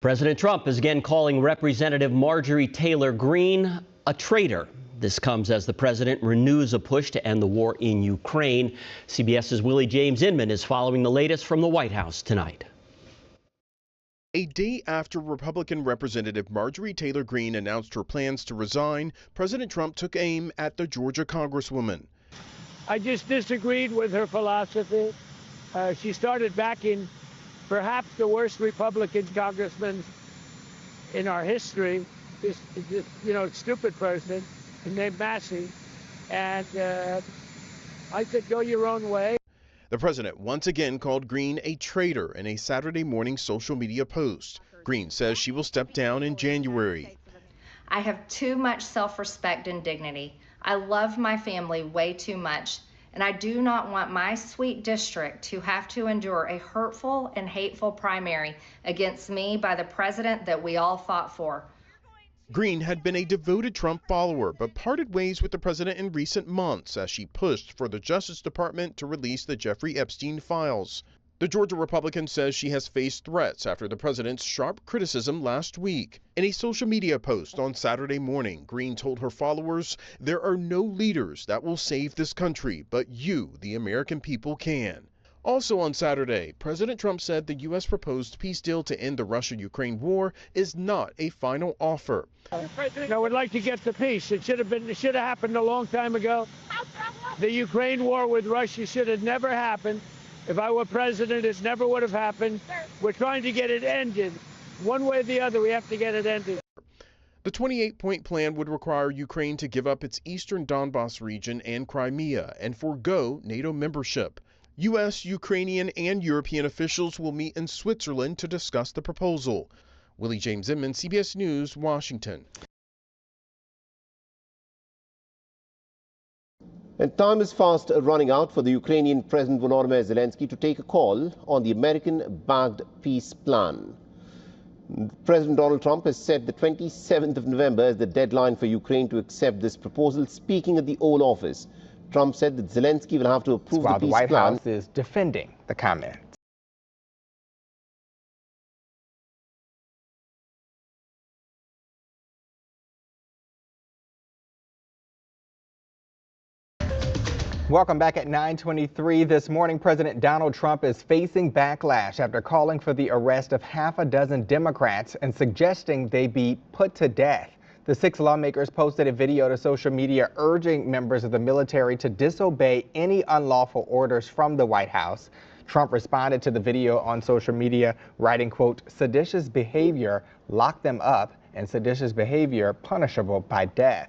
President Trump is again calling Representative Marjorie Taylor Greene a traitor. This comes as the president renews a push to end the war in Ukraine. CBS's Willie James Inman is following the latest from the White House tonight. A day after Republican Representative Marjorie Taylor Greene announced her plans to resign, President Trump took aim at the Georgia Congresswoman. I just disagreed with her philosophy. She started backing perhaps the worst Republican congressman in our history, this stupid person named Massey. And I said, go your own way. The president once again called Greene a traitor in a Saturday morning social media post. Greene says she will step down in January. I have too much self-respect and dignity. I love my family way too much, and I do not want my sweet district to have to endure a hurtful and hateful primary against me by the president that we all fought for. Greene had been a devoted Trump follower, but parted ways with the president in recent months as she pushed for the Justice Department to release the Jeffrey Epstein files. The Georgia Republican says she has faced threats after the president's sharp criticism last week. In a social media post on Saturday morning, Greene told her followers, "There are no leaders that will save this country, but you, the American people, can." Also on Saturday, President Trump said the U.S. proposed peace deal to end the Russia-Ukraine war is not a final offer. I would like to get the peace. It should have happened a long time ago. The Ukraine war with Russia should have never happened. If I were president, it never would have happened. We're trying to get it ended. One way or the other, we have to get it ended. The 28-point plan would require Ukraine to give up its eastern Donbas region and Crimea and forego NATO membership. U.S., Ukrainian, and European officials will meet in Switzerland to discuss the proposal. Willie James Inman, CBS News, Washington. And time is fast running out for the Ukrainian President Volodymyr Zelensky to take a call on the American-backed peace plan. President Donald Trump has set the 27th of November as the deadline for Ukraine to accept this proposal. Speaking at the Oval Office, Trump said that Zelensky will have to approve the peace plan. While the White House is defending the comment. Welcome back at 9:23 this morning. President Donald Trump is facing backlash after calling for the arrest of half a dozen Democrats and suggesting they be put to death. The 6 lawmakers posted a video to social media urging members of the military to disobey any unlawful orders from the White House. Trump responded to the video on social media, writing, quote, "Seditious behavior, lock them up, and seditious behavior punishable by death."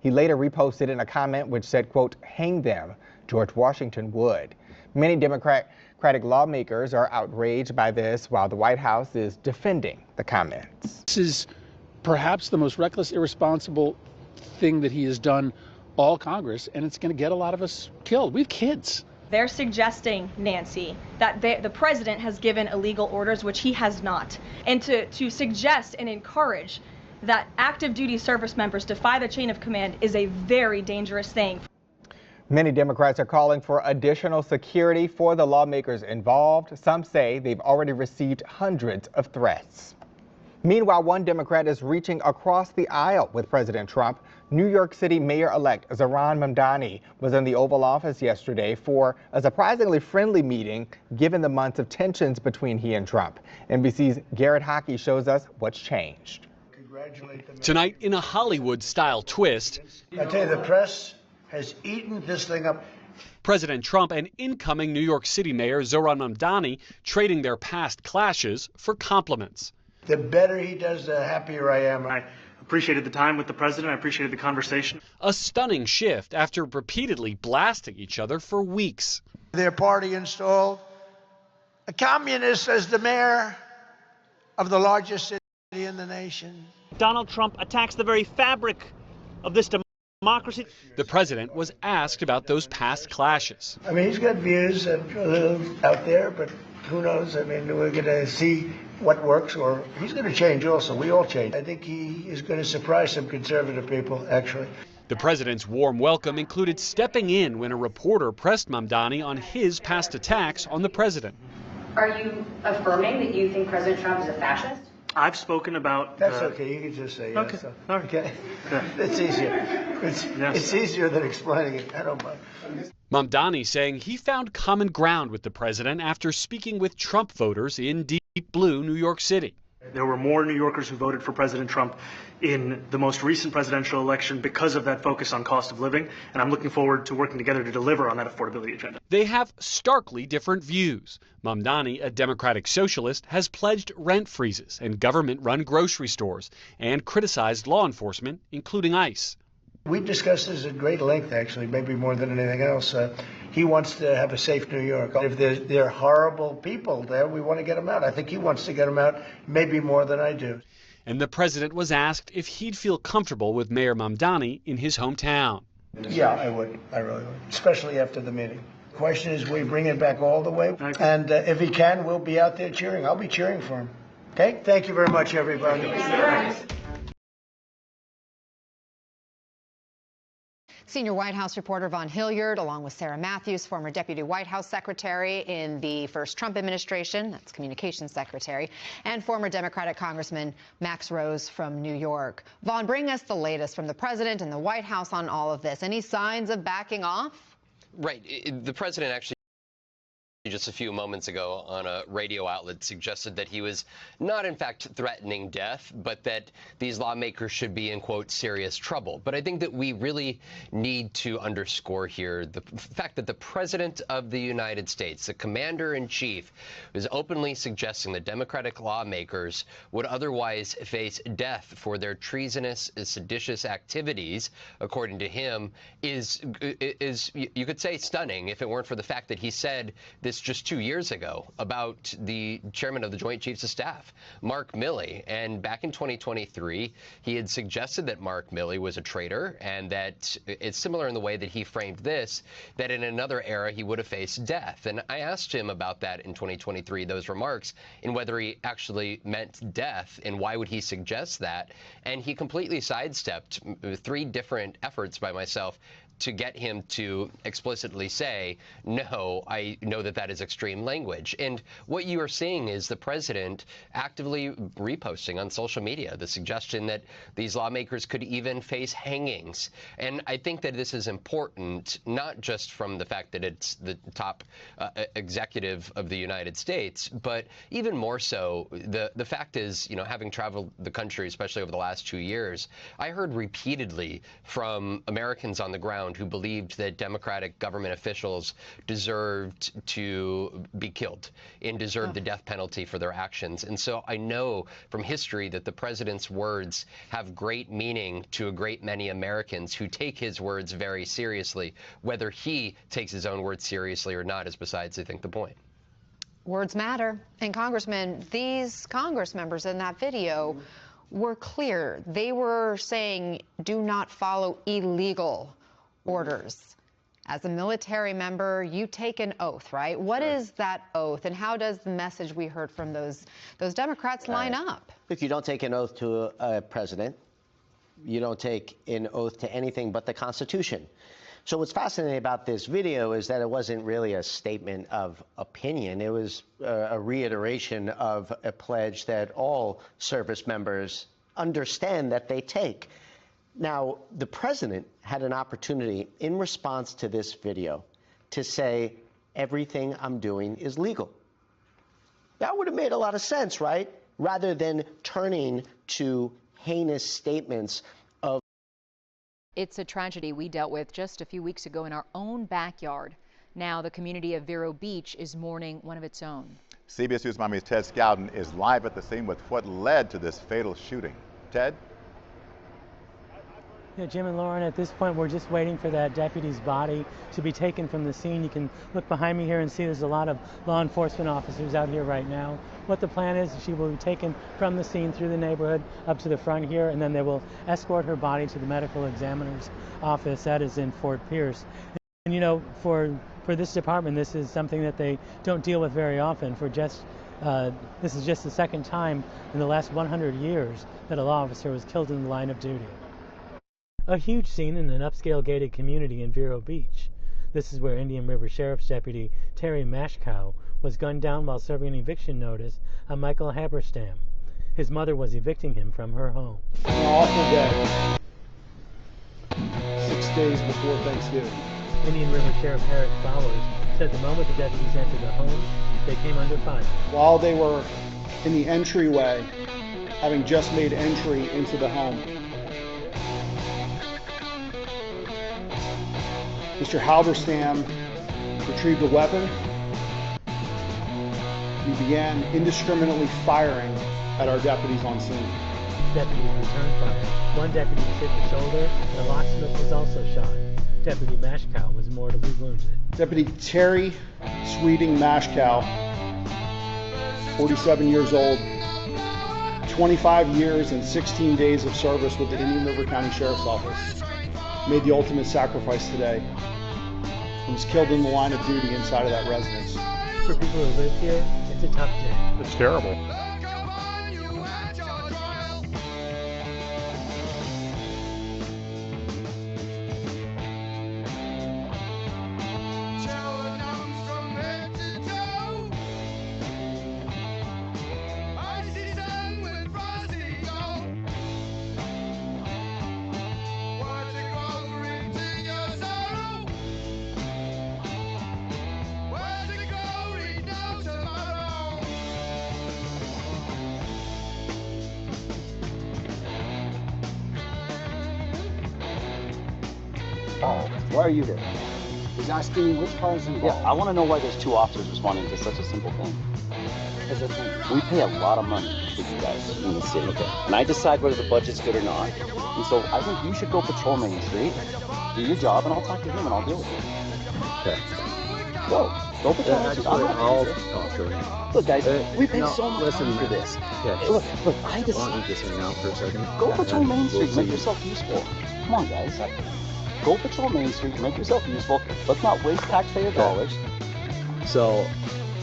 He later reposted in a comment which said, quote, "Hang them, George Washington would." Many Democratic lawmakers are outraged by this, while the White House is defending the comments. This is perhaps the most reckless, irresponsible thing that he has done all Congress, and it's going to get a lot of us killed. We have kids. They're suggesting, Nancy, that the president has given illegal orders, which he has not. And to suggest and encourage that active duty service members defy the chain of command is a very dangerous thing. Many Democrats are calling for additional security for the lawmakers involved. Some say they've already received hundreds of threats. Meanwhile, one Democrat is reaching across the aisle with President Trump. New York City Mayor-elect Zohran Mamdani was in the Oval Office yesterday for a surprisingly friendly meeting, given the months of tensions between he and Trump. NBC's Garrett Hockey shows us what's changed. Tonight, in a Hollywood-style twist, I tell you, the press has eaten this thing up. President Trump and incoming New York City Mayor Zohran Mamdani trading their past clashes for compliments. The better he does, the happier I am. I appreciated the time with the president. I appreciated the conversation. A stunning shift after repeatedly blasting each other for weeks. Their party installed a communist as the mayor of the largest city in the nation. Donald Trump attacks the very fabric of this democracy. The president was asked about those past clashes. I mean, he's got views a little out there, but who knows? I mean, we're going to see what works, or he's going to change also. We all change. I think he is going to surprise some conservative people, actually. The president's warm welcome included stepping in when a reporter pressed Mamdani on his past attacks on the president. Are you affirming that you think President Trump is a fascist? I've spoken about. That's okay. You can just say yes. Okay. So. All right. Okay. It's easier. It's easier than explaining it. I don't mind. Mamdani saying he found common ground with the president after speaking with Trump voters in deep blue New York City. There were more New Yorkers who voted for President Trump in the most recent presidential election because of that focus on cost of living, and I'm looking forward to working together to deliver on that affordability agenda. They have starkly different views. Mamdani, a Democratic socialist, has pledged rent freezes and government-run grocery stores and criticized law enforcement, including ICE. We've discussed this at great length, actually, maybe more than anything else. He wants to have a safe New York. If there are horrible people there, we want to get them out. I think he wants to get them out maybe more than I do. And the president was asked if he'd feel comfortable with Mayor Mamdani in his hometown. Yeah, I would. I really would, especially after the meeting. The question is, we bring it back all the way? And if he can, we'll be out there cheering. I'll be cheering for him. Okay? Thank you very much, everybody. Senior White House reporter Vaughn Hilliard, along with Sarah Matthews, former Deputy White House Secretary in the first Trump administration, that's Communications Secretary, and former Democratic Congressman Max Rose from New York. Vaughn, bring us the latest from the president and the White House on all of this. Any signs of backing off? Right. The president actually just a few moments ago on a radio outlet suggested that he was not in fact threatening death, but that these lawmakers should be in, quote, serious trouble. But I think that we really need to underscore here the fact that the president of the United States, the commander-in-chief, is openly suggesting that Democratic lawmakers would otherwise face death for their treasonous, seditious activities, according to him, is you could say stunning if it weren't for the fact that he said this just 2 years ago about the chairman of the Joint Chiefs of Staff, Mark Milley. And back in 2023, he had suggested that Mark Milley was a traitor, and that it's similar in the way that he framed this, that in another era he would have faced death. And I asked him about that in 2023, those remarks, and whether he actually meant death and why would he suggest that. And he completely sidestepped 3 different efforts by myself to get him to explicitly say, no, I know that that is extreme language. And what you are seeing is the president actively reposting on social media the suggestion that these lawmakers could even face hangings. And I think that this is important, not just from the fact that it's the top executive of the United States, but even more so, the fact is, you know, having traveled the country, especially over the last 2 years, I heard repeatedly from Americans on the ground who believed that Democratic government officials deserved to be killed and deserved the death penalty for their actions. And so I know from history that the president's words have great meaning to a great many Americans who take his words very seriously. Whether he takes his own words seriously or not is besides, I think, the point. Words matter. And Congressman, these Congress members in that video were clear. They were saying, do not follow illegal orders. As a military member, you take an oath, right? What is that oath, and how does the message we heard from those Democrats line up? Look, you don't take an oath to a president. You don't take an oath to anything but the Constitution. So what's fascinating about this video is that it wasn't really a statement of opinion. It was a reiteration of a pledge that all service members understand that they take. Now, the president had an opportunity in response to this video to say, everything I'm doing is legal. That would have made a lot of sense, right? Rather than turning to heinous statements of... It's a tragedy we dealt with just a few weeks ago in our own backyard. Now the community of Vero Beach is mourning one of its own. CBS News Miami's Ted Scouten is live at the scene with what led to this fatal shooting. Ted? Yeah, Jim and Lauren, at this point, we're just waiting for that deputy's body to be taken from the scene. You can look behind me here and see there's a lot of law enforcement officers out here right now. What the plan is, she will be taken from the scene through the neighborhood up to the front here, and then they will escort her body to the medical examiner's office. That is in Fort Pierce. And you know, for this department, this is something that they don't deal with very often. This is just the second time in the last 100 years that a law officer was killed in the line of duty. A huge scene in an upscale gated community in Vero Beach. This is where Indian River Sheriff's Deputy Terry Mashkow was gunned down while serving an eviction notice on Michael Haberstam. his mother was evicting him from her home. An awful day. 6 days before Thanksgiving. Indian River Sheriff Eric Bowers said the moment the deputies entered the home, they came under fire. While they were in the entryway, having just made entry into the home, Mr. Halberstam retrieved a weapon. He began indiscriminately firing at our deputies on scene. Deputies returned fire. One deputy was hit in the shoulder, and a locksmith was also shot. Deputy Mashkow was mortally wounded. Deputy Terry Sweeting Mashkow, 47 years old, 25 years and 16 days of service with the Indian River County Sheriff's Office, made the ultimate sacrifice today and was killed in the line of duty inside of that residence. For people who live here, it's a tough day. It's terrible. Why are you here? He's asking me which car is involved. Yeah, I want to know why there's 2 officers responding to such a simple thing. We pay a lot of money to you guys in the city. Okay. And I decide whether the budget's good or not. And so I think you should go patrol Main Street, do your job, and I'll talk to him and I'll deal with it. Okay. Go patrol Main Street. I'll talk to him. Look, guys, we pay so much money for this. Okay. Look, I decide. Why don't you just hang out for a second? Go patrol Main Street, We'll make see. yourself useful. Come on, guys. Go patrol Main Street, make yourself useful. Let's not waste taxpayer dollars. So,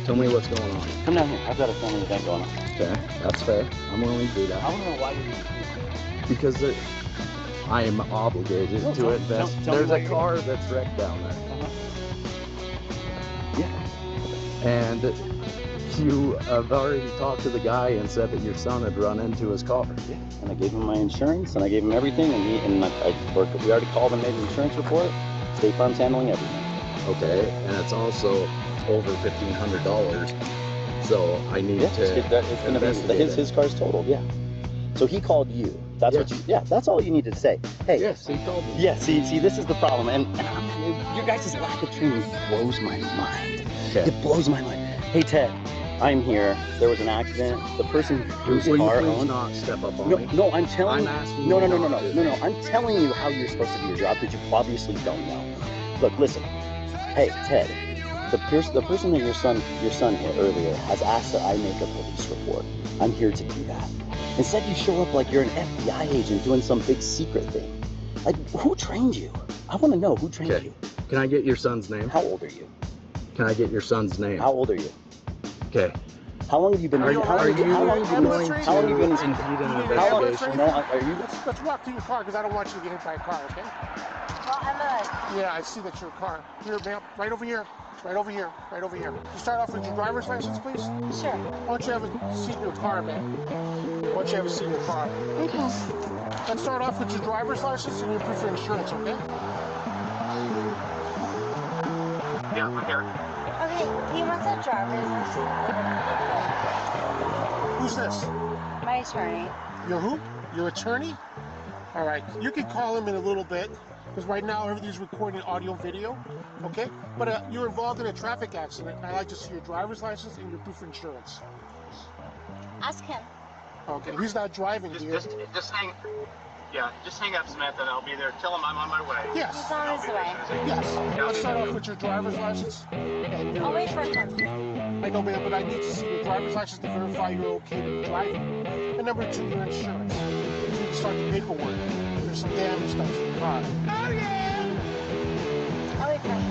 tell me what's going on. Come down here. I've got a family event going on. Okay, that's fair. I'm willing to do that. I want to know why you're here. Because I am obligated No, to tell- invest. tell me There's why a you're car that's wrecked down there. Yeah. And you have already talked to the guy and said that your son had run into his car. Yeah. And I gave him my insurance, and I gave him everything, and we already called and made an insurance report. State Farm's handling everything. Okay, and it's also over $1,500. So I need to It's going to be investigate his car's totaled. Yeah. So he called you. That's what you. Yeah. That's all you needed to say. Hey. Yes, he called me. Yeah. See, this is the problem, and your guys' lack of training blows my mind. Okay. It blows my mind. Hey, Ted. I'm here. There was an accident. The person whose Will car you please owned. not step up on me? No, I'm telling I'm you. asking No. you not to. I'm telling you how you're supposed to do your job because you obviously don't know. Look, listen. Hey, Ted. The person that your son hit earlier has asked that I make a police report. I'm here to do that. Instead, you show up like you're an FBI agent doing some big secret thing. Like, who trained you? I want to know who trained you. Can I get your son's name? How old are you? Can I get your son's name? How old are you? Okay. How long have you been? How long have you been? How long Impede an investigation? Let's walk to your car because I don't want you to get hit by a car, okay? Well, Yeah, I see that's your car. Here, ma'am, right over here. Right over here. Right over here. You start off with your driver's license, please? Sure. Why don't you have a seat in your car, ma'am? Why don't you have a seat in your car? Okay. Let's start off with your driver's license and your proof of insurance, okay? Yeah, I'm here. Okay, he wants a driver's license. Who's this? My attorney. Your who? Your attorney? All right, you can call him in a little bit because right now everything's recording audio, video, okay? But you're involved in a traffic accident, and I'd like to see your driver's license and your proof of insurance. Ask him. Okay, he's not driving here. Just hang. Yeah, just hang up, Samantha, and I'll be there. Tell him I'm on my way. Yes. He's on his way. Yes. Let's start off with your driver's license. I'll wait for him. I know, ma'am, but I need to see your driver's license to verify you're okay to be driving. And number 2, your insurance. You need to start the paperwork. There's some damage done to the car. I'll wait for him.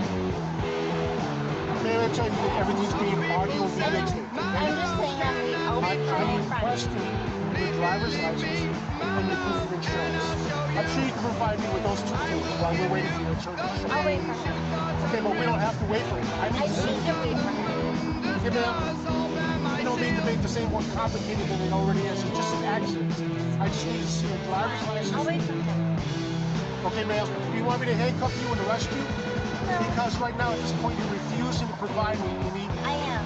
Ma'am, I tell you that everything's being audio videotaped. I'm just saying I'll wait for him in front. I'm requesting your driver's license and your proof of insurance. I'm sure you can provide me with those 2 things while we're waiting for your attorney. I'll wait for him. Okay, but we don't have to wait for him. I need to see. wait for him. Okay, ma'am. You know, don't need to make this any more complicated than it already is. It's just an accident. I just need to see your driver's license. I'll wait for him. Okay, ma'am. Do you want me to handcuff you and arrest you? No. Because right now at this point you're refusing to provide me what you need. I am.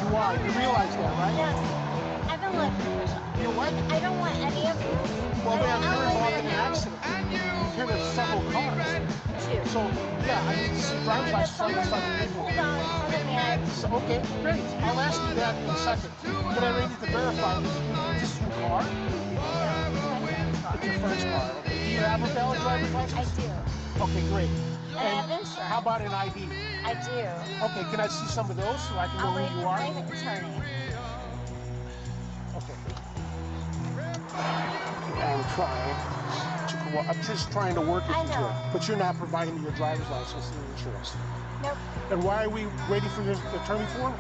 You are. You realize that, right? Yes. I don't want permission. You know what? I don't want any of this. Well, ma'am, I'll you're wait involved for in an him. accident. You've hit several cars. Two. So, yeah, I need to see driver's license so I can sign the paperwork. Hold on. Hold on, man. So, okay, great. I'll ask you that in a second. But I need to verify this. Is this your car? It's your friend's car. Okay. Do you have a valid driver's license? I do. Okay, great. And I have insurance. How about an ID? I do. Okay, can I see some of those so I can know I'll wait who you for are? my attorney. Okay. I'm trying. I'm just trying to work with you here. But you're not providing me your driver's license and your insurance. Nope. And why are we waiting for your attorney for?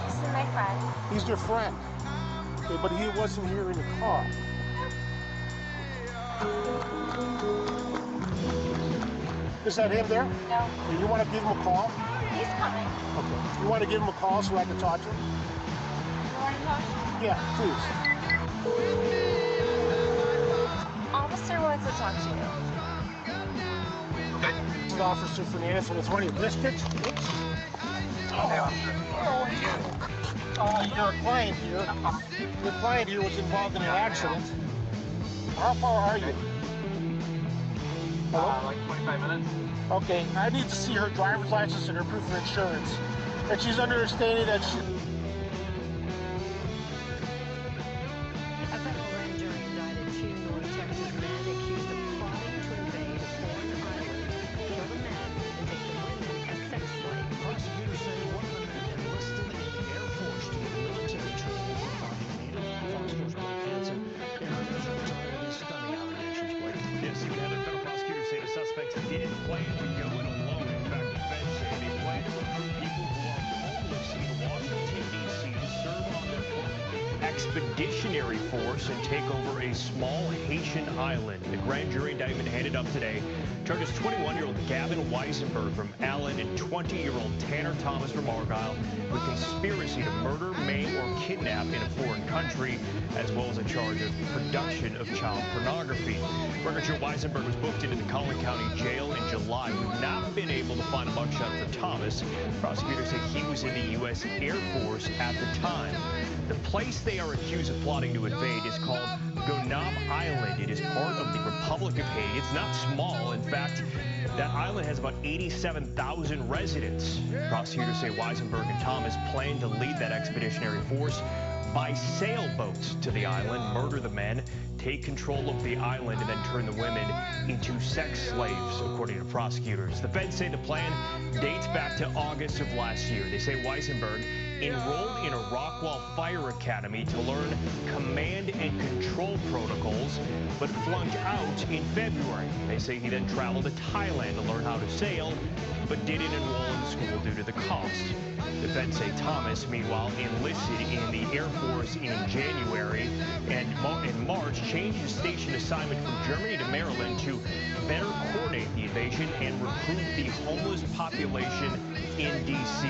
This is my friend. He's your friend. Okay, but he wasn't here in the car. Is that him there? No. Okay, you want to give him a call? He's coming. Okay. You want to give him a call so I can talk to him? You want to talk to him? Yeah, please. Officer wants to talk to you. This is Officer Fernandez with one of your biscuits. Oops. Your client here. Your client here was involved in an accident. How far are you? Like 25 minutes. Okay, I need to see her driver's license and her proof of insurance. And she's understanding that she... A federal grand jury indicted two North Texas men accused of plotting to invade a foreign island, kill the men, and take the women as sex slaves. Prosecutors say one of the men enlisted in the Air Force to get military training providing native Fox Force Blake Hansen in her desert retired of these stunning allegations, Blake. Yes, Heather, federal prosecutors say the suspects didn't plan to go it alone. In fact, the feds say they plan to recruit people who are homeless in Washington, D.C. to serve on their expeditionary force and take over a small Haitian island. The grand jury indictment handed up today charges 21-year-old Gavin Weisenberg from Allen and 20-year-old Tanner Thomas from Argyle with conspiracy to murder, maim, or kidnap in a foreign country, as well as a charge of production of child pornography. Record show Weisenberg was booked into the Collin County Jail in July. We've not been able to find a mugshot for Thomas. Prosecutors say he was in the U.S. Air Force at the time. The place they are accused of plotting to invade is called Gonab Island. It is part of the Republic of Haiti. It's not small. In fact, that island has about 87,000 residents. Prosecutors say Weisenberg and Thomas plan to lead that expeditionary force by sailboats to the island, murder the men, take control of the island, and then turn the women into sex slaves, according to prosecutors. The feds say the plan dates back to August of last year. They say Weisenberg enrolled in a Rockwall Fire Academy to learn command and control protocols, but flunked out in February. They say he then traveled to Thailand to learn how to sail, but didn't enroll in school due to the cost. The feds say Thomas, meanwhile, enlisted in the Air Force in January and in March changed his station assignment from Germany to Maryland to better coordinate the invasion and recruit the homeless population in D.C.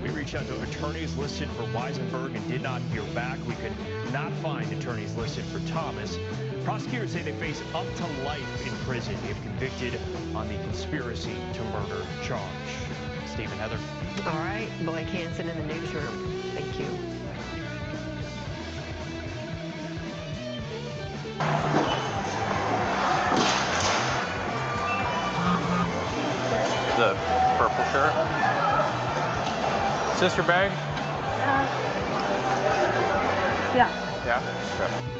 We reached out to attorneys listed for Weisenberg and did not hear back. We could not find attorneys listed for Thomas. Prosecutors say they face up to life in prison if convicted on the conspiracy to murder charge. Stephen, Heather. All right, Blake Hansen in the newsroom. Thank you. The purple shirt. Is this your bag? Yeah. Yeah? Okay.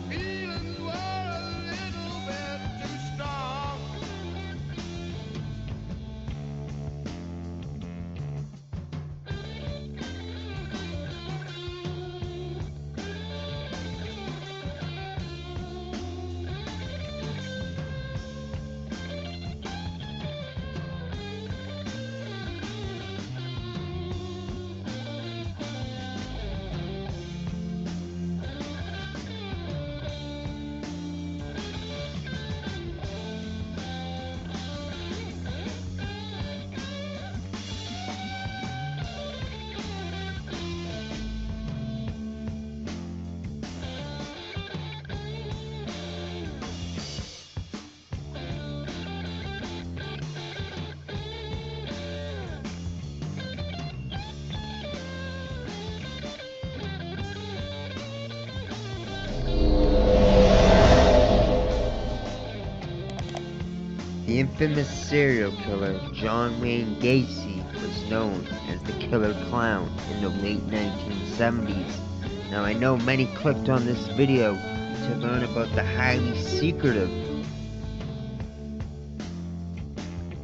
feelings were a little bit too strong. The infamous serial killer John Wayne Gacy was known as the Killer Clown in the late 1970s. Now I know many clicked on this video to learn about the highly secretive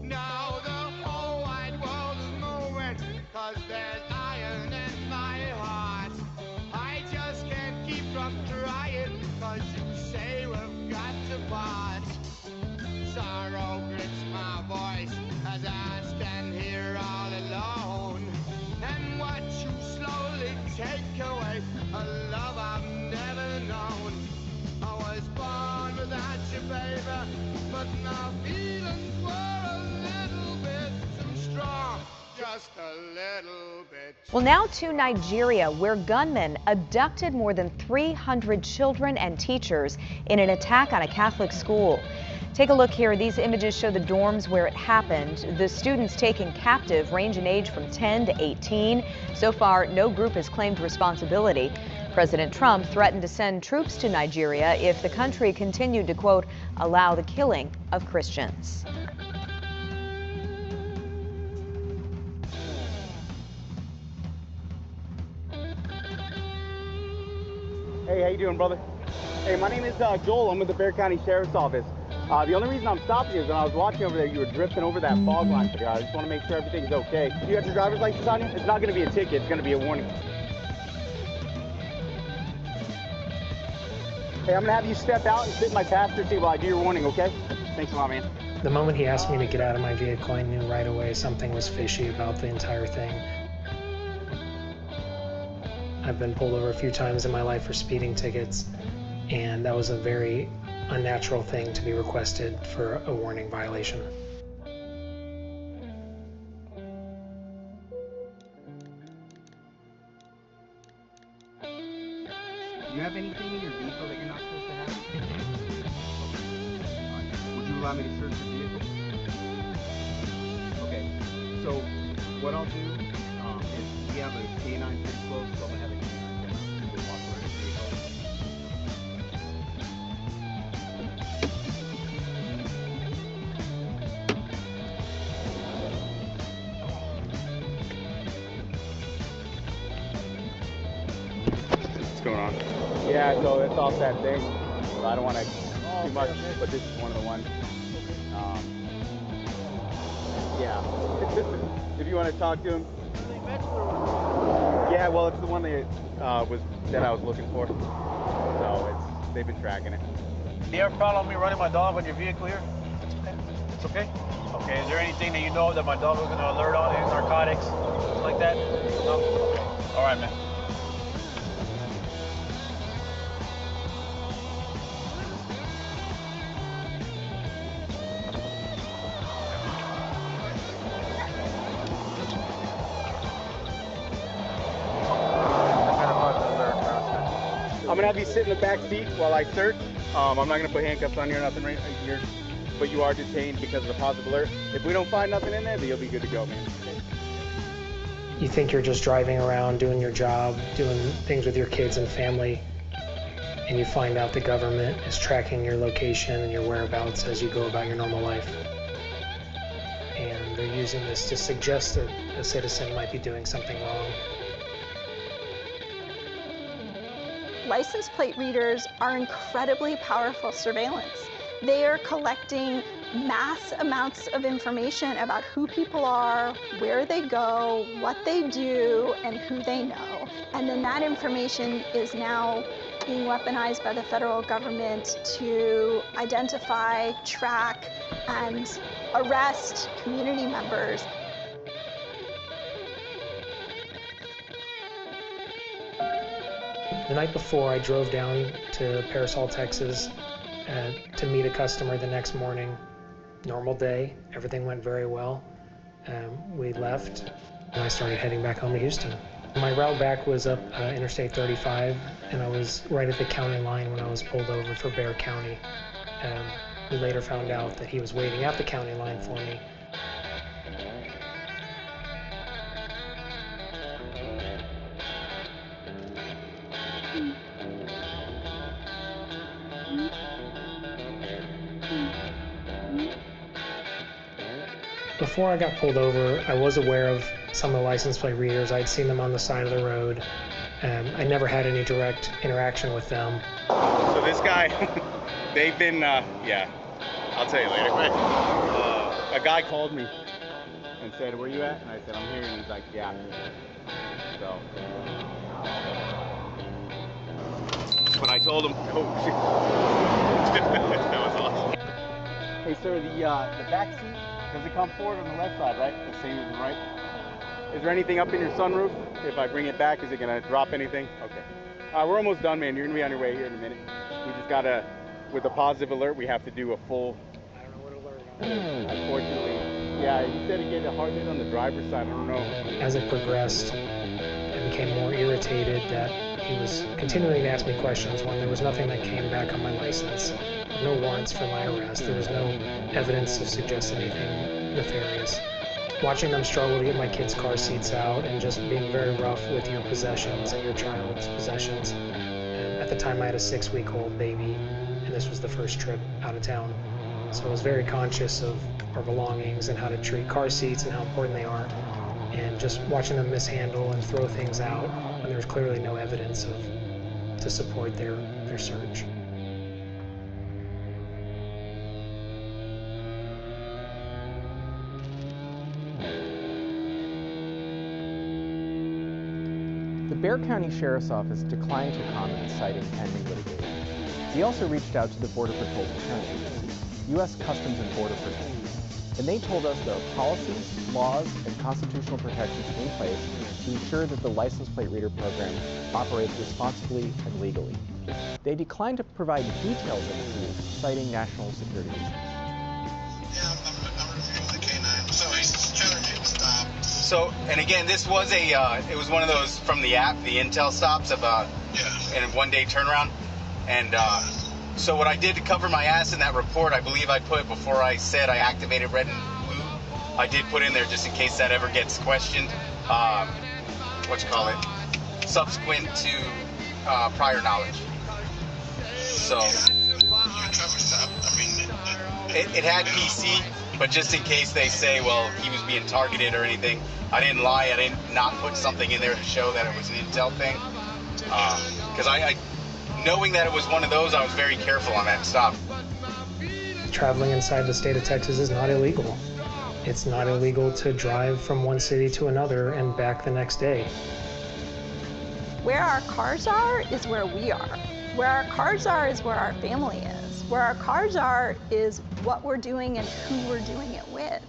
Now the whole wide world is moving, 'cause there's iron in my heart. I just can't keep from trying, 'cause you say we've got to part. Sorrow grips my voice as I stand here all alone, and watch you slowly take away a love I've never known. I was born without you, baby, but my feelings were a little bit too strong, just a little bit. Well, now to Nigeria, where gunmen abducted more than 300 children and teachers in an attack on a Catholic school. Take a look here. These images show the dorms where it happened. The students taken captive range in age from 10 to 18. So far, no group has claimed responsibility. President Trump threatened to send troops to Nigeria if the country continued to, quote, allow the killing of Christians. Hey, how you doing, brother? Hey, my name is Joel. I'm with the Bexar County Sheriff's Office. The only reason I'm stopping you is when I was watching over there, you were drifting over that fog line. I just want to make sure everything's okay. You got your driver's license on you? It's not going to be a ticket. It's going to be a warning. Hey, I'm going to have you step out and sit in my passenger seat while I do your warning, okay? Thanks a lot, man. The moment he asked me to get out of my vehicle, I knew right away something was fishy about the entire thing. I've been pulled over a few times in my life for speeding tickets, and that was a very unnatural thing to be requested for a warning violation. Do you have anything in your vehicle that you're not supposed to have? Would you allow me to search the vehicle? Okay, so what I'll do is we have a canine pretty close, so I'm gonna have a canine come out. We'll walk around the vehicle. What's going on? Yeah, so it's all that thing. So I don't want to too much, but this is one of the ones. Yeah. If you want to talk to him. Yeah, well, it's the one that I was looking for. So they've been tracking it. Do you have a problem with me running my dog on your vehicle here? It's okay? Okay, is there anything that you know that my dog was going to alert on, any narcotics, something like that? No? Okay. All right, man. I'm gonna have you sit in the back seat while I search. I'm not gonna put handcuffs on you or nothing right here, but you are detained because of the positive alert. If we don't find nothing in there, then you'll be good to go, man. You think you're just driving around, doing your job, doing things with your kids and family, and you find out the government is tracking your location and your whereabouts as you go about your normal life. And they're using this to suggest that a citizen might be doing something wrong. License plate readers are incredibly powerful surveillance. They are collecting mass amounts of information about who people are, where they go, what they do, and who they know. And then that information is now being weaponized by the federal government to identify, track, and arrest community members. The night before, I drove down to Parasol, Texas, to meet a customer the next morning. Normal day, everything went very well. We left, and I started heading back home to Houston. My route back was up Interstate 35, and I was right at the county line when I was pulled over for Bexar County. We later found out that he was waiting at the county line for me. Before I got pulled over, I was aware of some of the license plate readers. I'd seen them on the side of the road. I never had any direct interaction with them. So this guy, they've been, yeah, I'll tell you later. A guy called me and said, "Where you at?" And I said, "I'm here." And he's like, "Yeah." So, but I told him, oh shit. That was awesome. Hey sir, the back seat, does it come forward on the left side, right? The same as the right? Is there anything up in your sunroof? If I bring it back, is it gonna drop anything? Okay. We're almost done, man. You're gonna be on your way here in a minute. We just gotta, with the positive alert, we have to do a full. I don't know what alert. Unfortunately, yeah. He said he get a hard hit on the driver's side. I don't know. As it progressed, I became more irritated that he was continuing to ask me questions when there was nothing that came back on my license. No warrants for my arrest. There was no evidence to suggest anything nefarious. Watching them struggle to get my kids' car seats out and just being very rough with your possessions and your child's possessions. And at the time, I had a 6-week-old baby, and this was the first trip out of town. So I was very conscious of our belongings and how to treat car seats and how important they are. And just watching them mishandle and throw things out when there was clearly no evidence to support their search. The Bexar County Sheriff's Office declined to comment, citing pending litigation. He also reached out to the Border Patrol's parent agency, U.S. Customs and Border Protection, and they told us there are policies, laws, and constitutional protections in place to ensure that the license plate reader program operates responsibly and legally. They declined to provide details of its use, citing national security reasons. So, and again, this was it was one of those from the app, the Intel stops about in a one-day turnaround. And so what I did to cover my ass in that report, I believe I put, before I said I activated red and blue, I did put in there just in case that ever gets questioned, subsequent to prior knowledge. So, it had PC, but just in case they say, well, he was being targeted or anything, I didn't lie. I didn't not put something in there to show that it was an Intel thing. Because I knowing that it was one of those, I was very careful on that stop. Traveling inside the state of Texas is not illegal. It's not illegal to drive from one city to another and back the next day. Where our cars are is where we are. Where our cars are is where our family is. Where our cars are is what we're doing and who we're doing it with.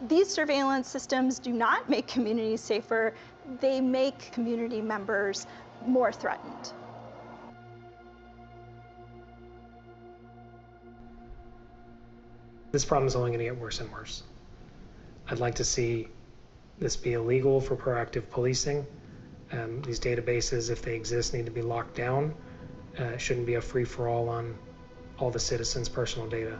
These surveillance systems do not make communities safer. They make community members more threatened. This problem is only going to get worse and worse. I'd like to see this be illegal for proactive policing. These databases, if they exist, need to be locked down. It shouldn't be a free-for-all on all the citizens' personal data.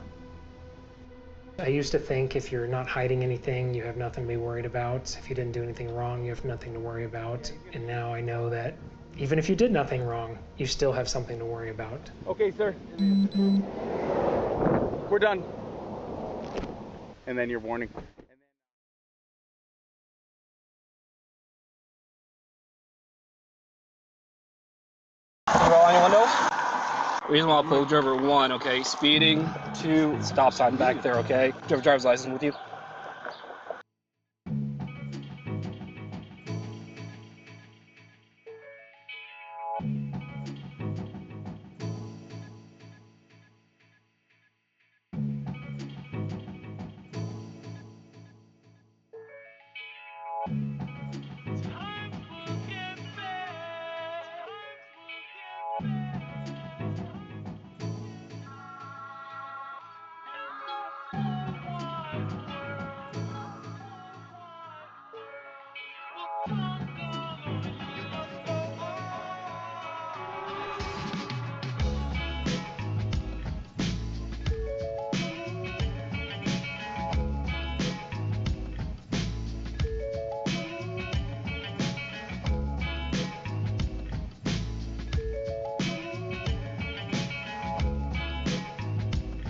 I used to think if you're not hiding anything, you have nothing to be worried about. If you didn't do anything wrong, you have nothing to worry about. And now I know that even if you did nothing wrong, you still have something to worry about. Okay, sir. We're done. And then your warning. You rolling Reasonable pull driver 1, okay? Speeding, 2, stop sign back there, okay? Do you have a driver's license with you?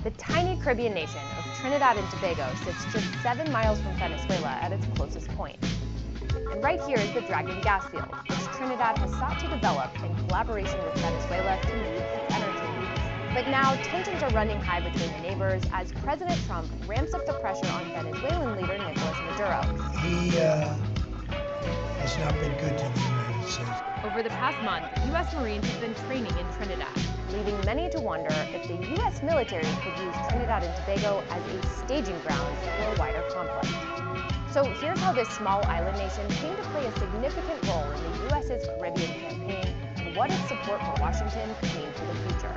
The tiny Caribbean nation of Trinidad and Tobago sits just 7 miles from Venezuela at its closest point. And right here is the Dragon gas field, which Trinidad has sought to develop in collaboration with Venezuela to meet its energy needs. But now tensions are running high between the neighbors as President Trump ramps up the pressure on Venezuelan leader Nicolas Maduro. He has not been good to the United States. Over the past month, U.S. Marines have been training in Trinidad, leading many to wonder if the U.S. military could use Trinidad and Tobago as a staging ground for a wider conflict. So here's how this small island nation came to play a significant role in the U.S.'s Caribbean campaign and what its support for Washington could mean for the future.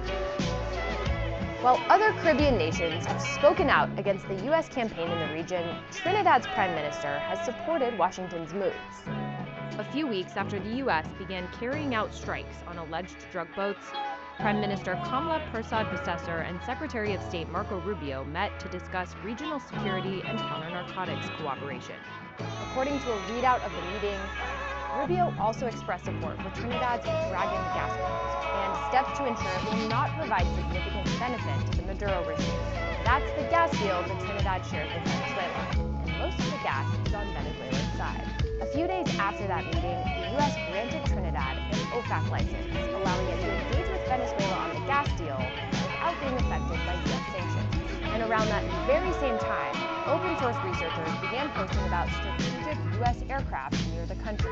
While other Caribbean nations have spoken out against the U.S. campaign in the region, Trinidad's Prime Minister has supported Washington's moves. A few weeks after the U.S. began carrying out strikes on alleged drug boats, Prime Minister Kamala Persad-Bissessar and Secretary of State Marco Rubio met to discuss regional security and counter-narcotics cooperation. According to a readout of the meeting, Rubio also expressed support for Trinidad's Dragon gas field and steps to ensure it will not provide significant benefit to the Maduro regime. That's the gas field that Trinidad shares with Venezuela, and most of the gas is on Venezuela's side. A few days after that meeting, the U.S. granted Trinidad an OFAC license, allowing it to engage with Venezuela on the gas deal without being affected by U.S. sanctions. And around that very same time, open-source researchers began posting about strategic U.S. aircraft near the country.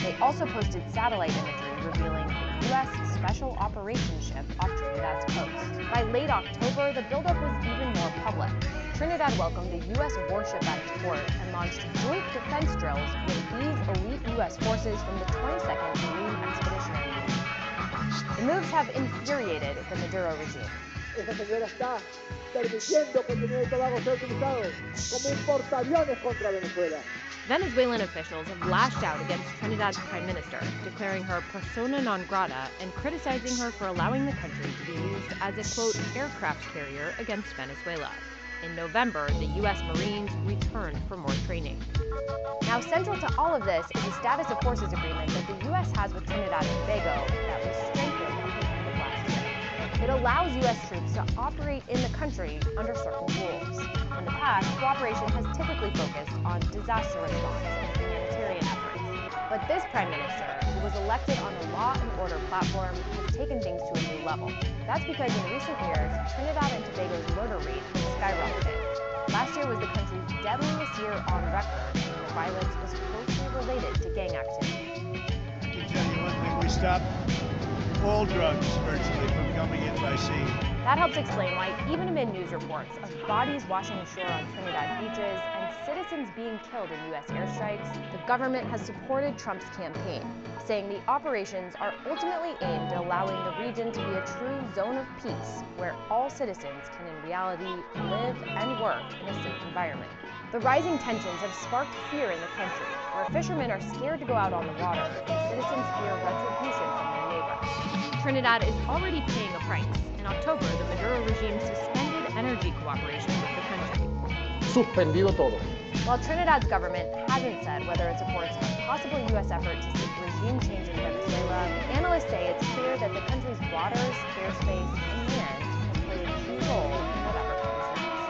They also posted satellite imagery revealing a U.S. Special Operations ship off Trinidad's coast. By late October, the buildup was even more public. Trinidad welcomed a U.S. warship at its port and launched joint defense drills with these elite U.S. forces from the 22nd Marine Expeditionary Unit. The moves have infuriated the Maduro regime. Esa señora está permitiendo que Trinidad y Tobago sea utilizado como un portaaviones contra Venezuela. Venezuelan officials have lashed out against Trinidad's prime minister, declaring her persona non grata and criticizing her for allowing the country to be used as a, quote, aircraft carrier against Venezuela. In November, the U.S. Marines returned for more training. Now, central to all of this is a status of forces agreement that the U.S. has with Trinidad and Tobago that was strengthened at the end of last year. It allows U.S. troops to operate in the country under certain rules. In the past, cooperation has typically focused on disaster response and humanitarian efforts. But this prime minister, who was elected on a law and order platform, has taken things to a new level. That's because in recent years, Trinidad and Tobago's murder rate has skyrocketed. Last year was the country's deadliest year on record, and the violence was closely related to gang activity. I can tell you one thing, we stopped all drugs virtually from coming in by sea. That helps explain why, even amid news reports of bodies washing ashore on Trinidad beaches and citizens being killed in U.S. airstrikes, the government has supported Trump's campaign, saying the operations are ultimately aimed at allowing the region to be a true zone of peace where all citizens can in reality live and work in a safe environment. The rising tensions have sparked fear in the country, where fishermen are scared to go out on the water and citizens fear retribution from their neighbors. Trinidad is already paying a price. In October, the Maduro regime suspended energy cooperation with the country. Suspendido todo. While Trinidad's government hasn't said whether it supports a possible U.S. effort to seek regime change in Venezuela, analysts say it's clear that the country's waters, airspace, and land can play a key role in whatever comes next.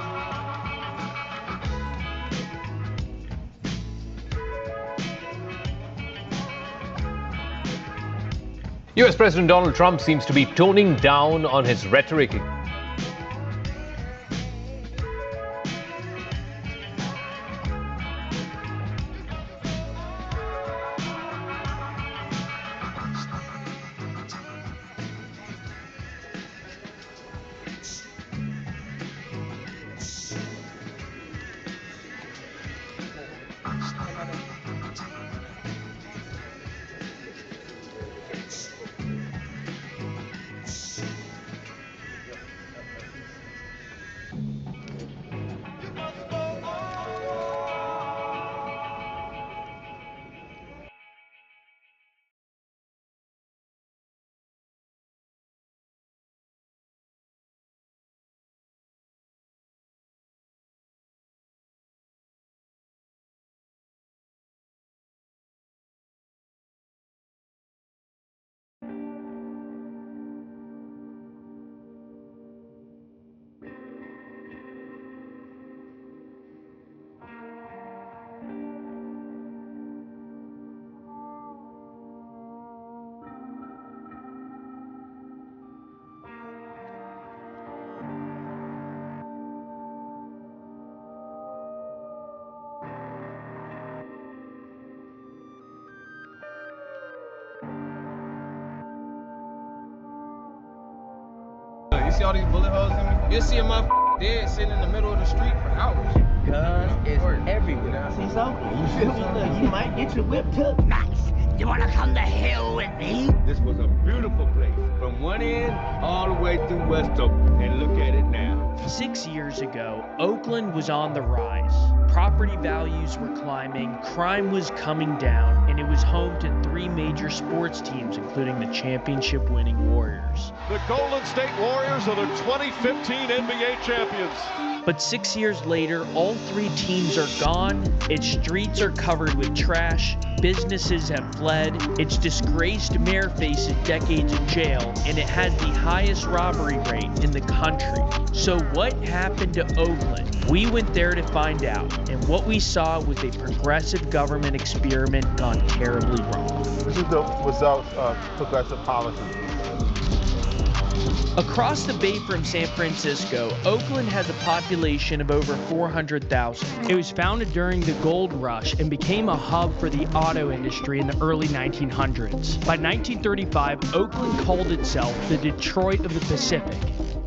US President Donald Trump seems to be toning down on his rhetoric. You see all these bullet holes in me? You see a motherfucker dead sitting in the middle of the street for hours. Guns is everywhere. See something? You feel me? Look, you might get your whip took. Nice. You wanna come to hell with me? This was a beautiful place. From one end all the way through West Oakland. And look at it now. 6 years ago, Oakland was on the rise. Property values were climbing, crime was coming down, and it was home to 3 major sports teams, including the championship-winning Warriors. The Golden State Warriors are the 2015 NBA champions. But 6 years later, all 3 teams are gone, its streets are covered with trash, businesses have fled, its disgraced mayor faces decades in jail, and it has the highest robbery rate in the country. So what happened to Oakland? We went there to find out, and what we saw was a progressive government experiment gone terribly wrong. This is the results of progressive policy. Across the bay from San Francisco, Oakland has a population of over 400,000. It was founded during the gold rush and became a hub for the auto industry in the early 1900s. By 1935, Oakland called itself the Detroit of the Pacific.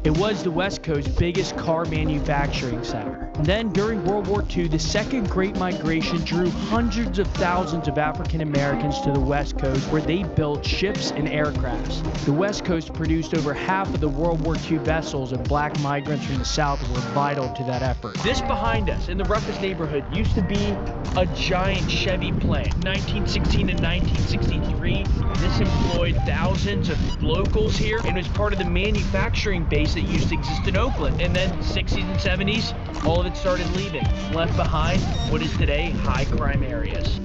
It was the West Coast's biggest car manufacturing center. Then, during World War II, the Second Great Migration drew hundreds of thousands of African Americans to the West Coast, where they built ships and aircrafts. The West Coast produced over half of the World War II vessels, and black migrants from the South were vital to that effort. This behind us, in the roughest neighborhood, used to be a giant Chevy plant. 1916 and 1963, this employed thousands of locals here, and was part of the manufacturing base that used to exist in Oakland. And then 60s and 70s, all of it started leaving, left behind what is today high crime areas.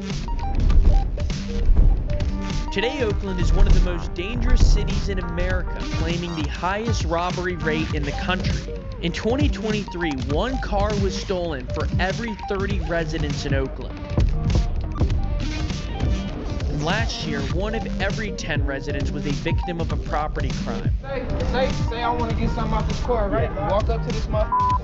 Today, Oakland is one of the most dangerous cities in America, claiming the highest robbery rate in the country. In 2023, 1 car was stolen for every 30 residents in Oakland. And last year, 1 of every 10 residents was a victim of a property crime. Say I want to get something off this car, right? Walk up to this motherfucker.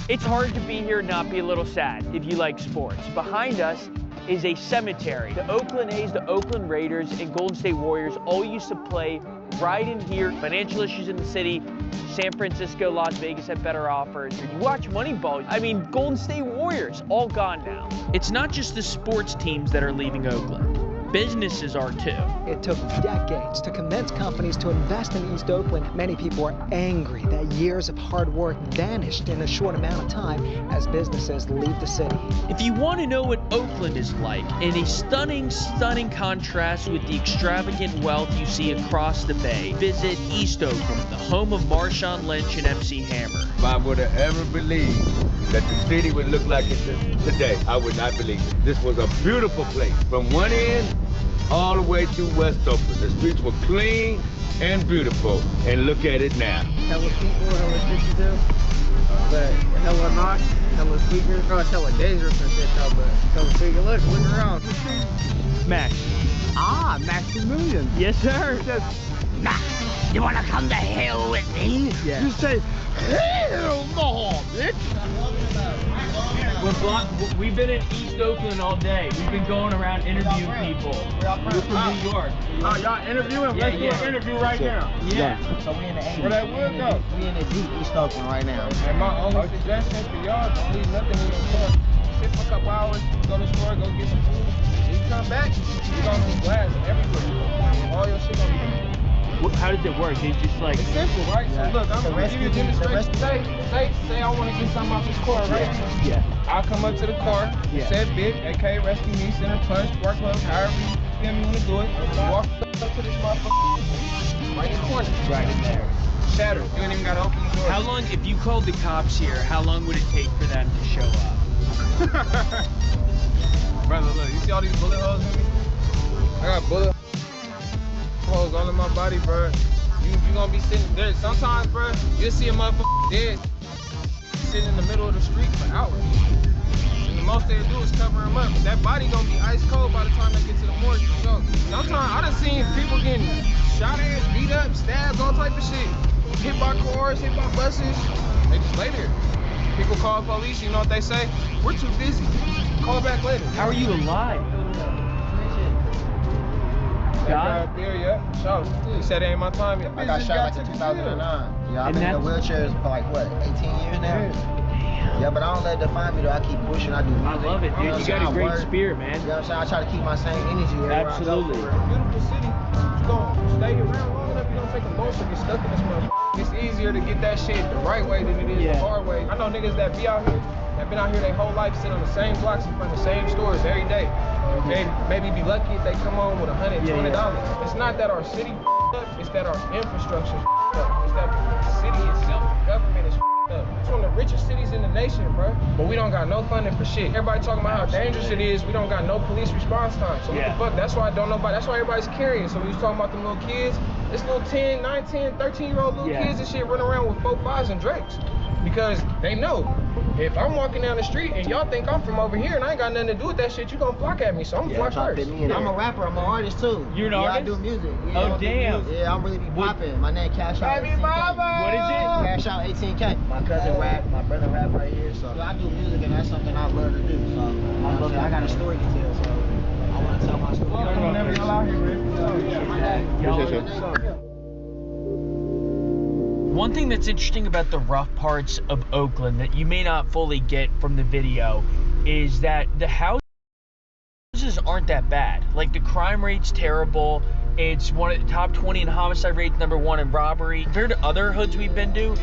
It's hard to be here and not be a little sad if you like sports. Behind us is a cemetery. The Oakland A's, the Oakland Raiders, and Golden State Warriors all used to play right in here. Financial issues in the city. San Francisco, Las Vegas had better offers. You watch Moneyball, I mean, Golden State Warriors, all gone now. It's not just the sports teams that are leaving Oakland. Businesses are too. It took decades to convince companies to invest in East Oakland. Many people are angry that years of hard work vanished in a short amount of time as businesses leave the city. If you want to know what Oakland is like, in a stunning, stunning contrast with the extravagant wealth you see across the bay, visit East Oakland, the home of Marshawn Lynch and MC Hammer. If I would have ever believed that the city would look like it today, I would not believe it. This was a beautiful place. From one end all the way through West Oakland. The streets were clean and beautiful. And look at it now. Hella people, hella pictures, but hella knocks, hella speakers. Oh, it's hella dangerous and shit though, but hella speakers. Look around. Max. Ah, Maximilian. Yes, sir. Max, you wanna come to hell with me? Yeah. You say, hell no, bitch. We've been in East Oakland all day. We've been going around interviewing people. We're from New York. Y'all interviewing? Yeah, Let's do an interview right now. Yeah. So we in the 80s. Where that wood go? We in the deep East Oakland right now. And my only suggestion for y'all, don't leave nothing in your car. Sit for a couple hours, go to the store, go get some food. When you come back, you're gonna see glass everywhere. All your shit gonna be there. How does it work? It's just like... It's simple, right? Yeah. So look, I'm gonna give you a demonstration. Say I wanna get something off this car, right? Yeah. I'll come up to the car, set bit, aka rescue me, center punch, spark plug, however you wanna do it. Walk up to this motherfucker, right in the corner. Right in there. Shatter. You ain't even gotta open the door. How long, if you called the cops here, how long would it take for them to show up? Brother, look, you see all these bullet holes in me? I got bullet holes all in my body, bro. You gonna be sitting there. Sometimes, bro, you'll see a motherfucker dead sitting in the middle of the street for hours. And the most they'll do is cover him up. That body gonna be ice cold by the time they get to the morgue. So sometimes I done seen people getting shot at, beat up, stabbed, all type of shit. Hit by cars, hit by buses. They just lay there. People call police, you know what they say? We're too busy. Call back later. How are you alive? God? Yeah. So, he said it ain't my time yet. I got shot like in 2009. Yeah, I've been in the wheelchairs for like, what, 18 years now? Yeah, but I don't let it define me though. I keep pushing, I do music. I love it, dude. You got a great spirit, man. You know what I'm saying? I try to keep my same energy everywhere Absolutely. I go. Beautiful city. You gonna stay around long enough, you're gonna take emotion, get stuck in this motherfucker. It's easier to get that shit the right way than it is the hard way. I know niggas that be out here, that been out here their whole life, sit on the same blocks in front of the same stores every day. Maybe be lucky if they come home with $120. It's not that our city up, it's that our infrastructure up. It's that the city itself, the government is up. It's one of the richest cities in the nation, bro. But we don't got no funding for shit. Everybody talking about how dangerous it is. We don't got no police response time. So what the fuck? That's why that's why everybody's carrying. So we was talking about them little kids, this little 10, 9, 10, 13-year-old little kids and shit running around with 4.5s and Drakes. Because they know, if I'm walking down the street and y'all think I'm from over here and I ain't got nothing to do with that shit, you gonna flock at me, so I'm gonna flock first. I'm a rapper, I'm an artist too. You're an artist? I do music. Oh, damn. Yeah, I'm really be popping. My name Cash Out 18K. What is it? Cash Out 18K. My cousin rap, my brother rap right here. So I do music and that's something I love to do. So I got a story to tell, so I want to tell my story. Whenever y'all out here, One thing that's interesting about the rough parts of Oakland that you may not fully get from the video is that the houses aren't that bad. Like, the crime rate's terrible. It's one of the top 20 in homicide rates, #1 in robbery. Compared to other hoods we've been to,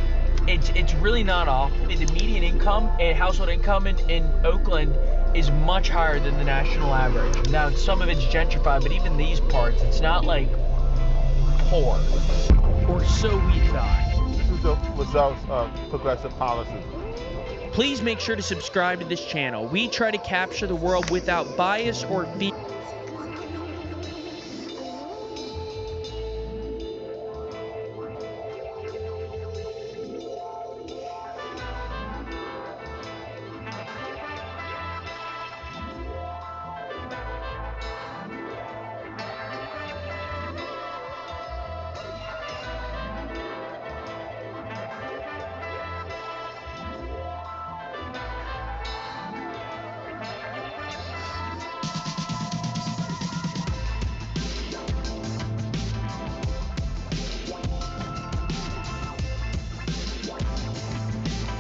it's really not awful. The median income and household income in Oakland is much higher than the national average. Now, some of it's gentrified, but even these parts, it's not like poor, or so we thought. This is the results of progressive policies. Please make sure to subscribe to this channel. We try to capture the world without bias or fear.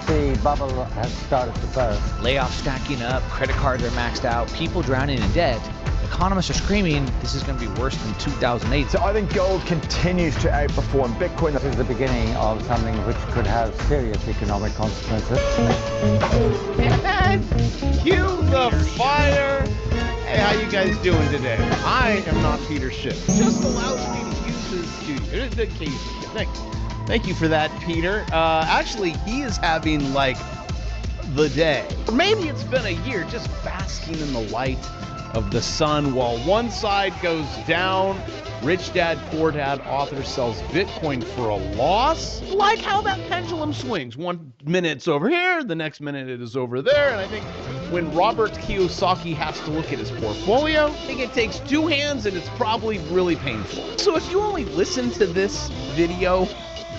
The bubble has started to burst. Layoffs stacking up, credit cards are maxed out, people drowning in debt. Economists are screaming this is going to be worse than 2008. So I think gold continues to outperform Bitcoin. This is the beginning of something which could have serious economic consequences. Cue the fire! Hey, how you guys doing today? I am not Peter Schiff. Just allows me to use his studio. Thank you for that, Peter. Actually, he is having like the day. Or maybe it's been a year just basking in the light of the sun while one side goes down, Rich Dad, Poor Dad author sells Bitcoin for a loss. Like how that pendulum swings. 1 minute it's over here, the next minute it is over there. And I think when Robert Kiyosaki has to look at his portfolio, I think it takes 2 hands and it's probably really painful. So if you only listen to this video,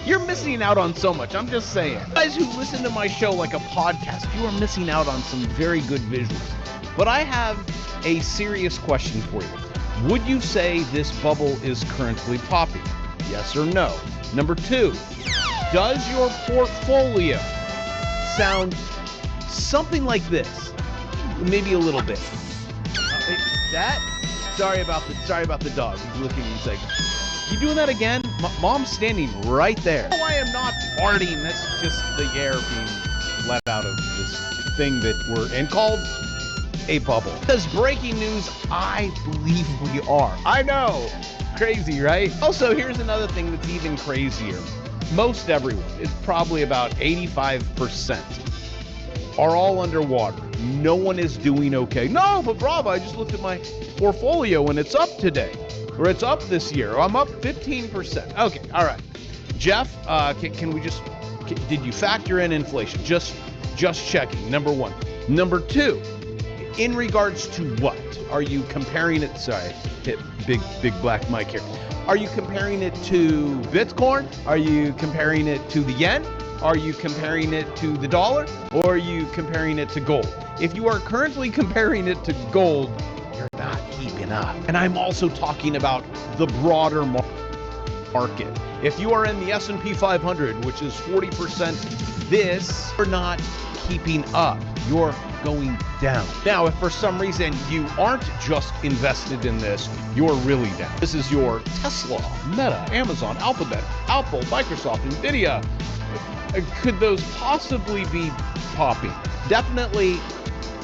you're missing out on so much. I'm just saying. Guys who listen to my show like a podcast, you are missing out on some very good visuals. But I have a serious question for you. Would you say this bubble is currently popping? Yes or no? Number 2, does your portfolio sound something like this? Maybe a little bit. Sorry about the dog. He's looking at me saying, "You doing that again?" Mom's standing right there. No, I am not farting. That's just the air being let out of this thing that we're in called a bubble. Because breaking news, I believe we are. I know. Crazy, right? Also, here's another thing that's even crazier. Most everyone, it's probably about 85%, are all underwater. No one is doing okay. No, but Rob, I just looked at my portfolio and it's up today. Or it's up this year. I'm up 15%. Okay, all right. Jeff, can we just, did you factor in inflation? Just checking, number 1. Number 2, in regards to what? Are you comparing it, sorry, hit big black mic here. Are you comparing it to Bitcoin? Are you comparing it to the yen? Are you comparing it to the dollar? Or are you comparing it to gold? If you are currently comparing it to gold, you're not keeping up. And I'm also talking about the broader market. If you are in the S&P 500, which is 40% this, you're not keeping up. You're going down. Now, if for some reason you aren't just invested in this, you're really down. This is your Tesla, Meta, Amazon, Alphabet, Apple, Microsoft, Nvidia. Could those possibly be popping? Definitely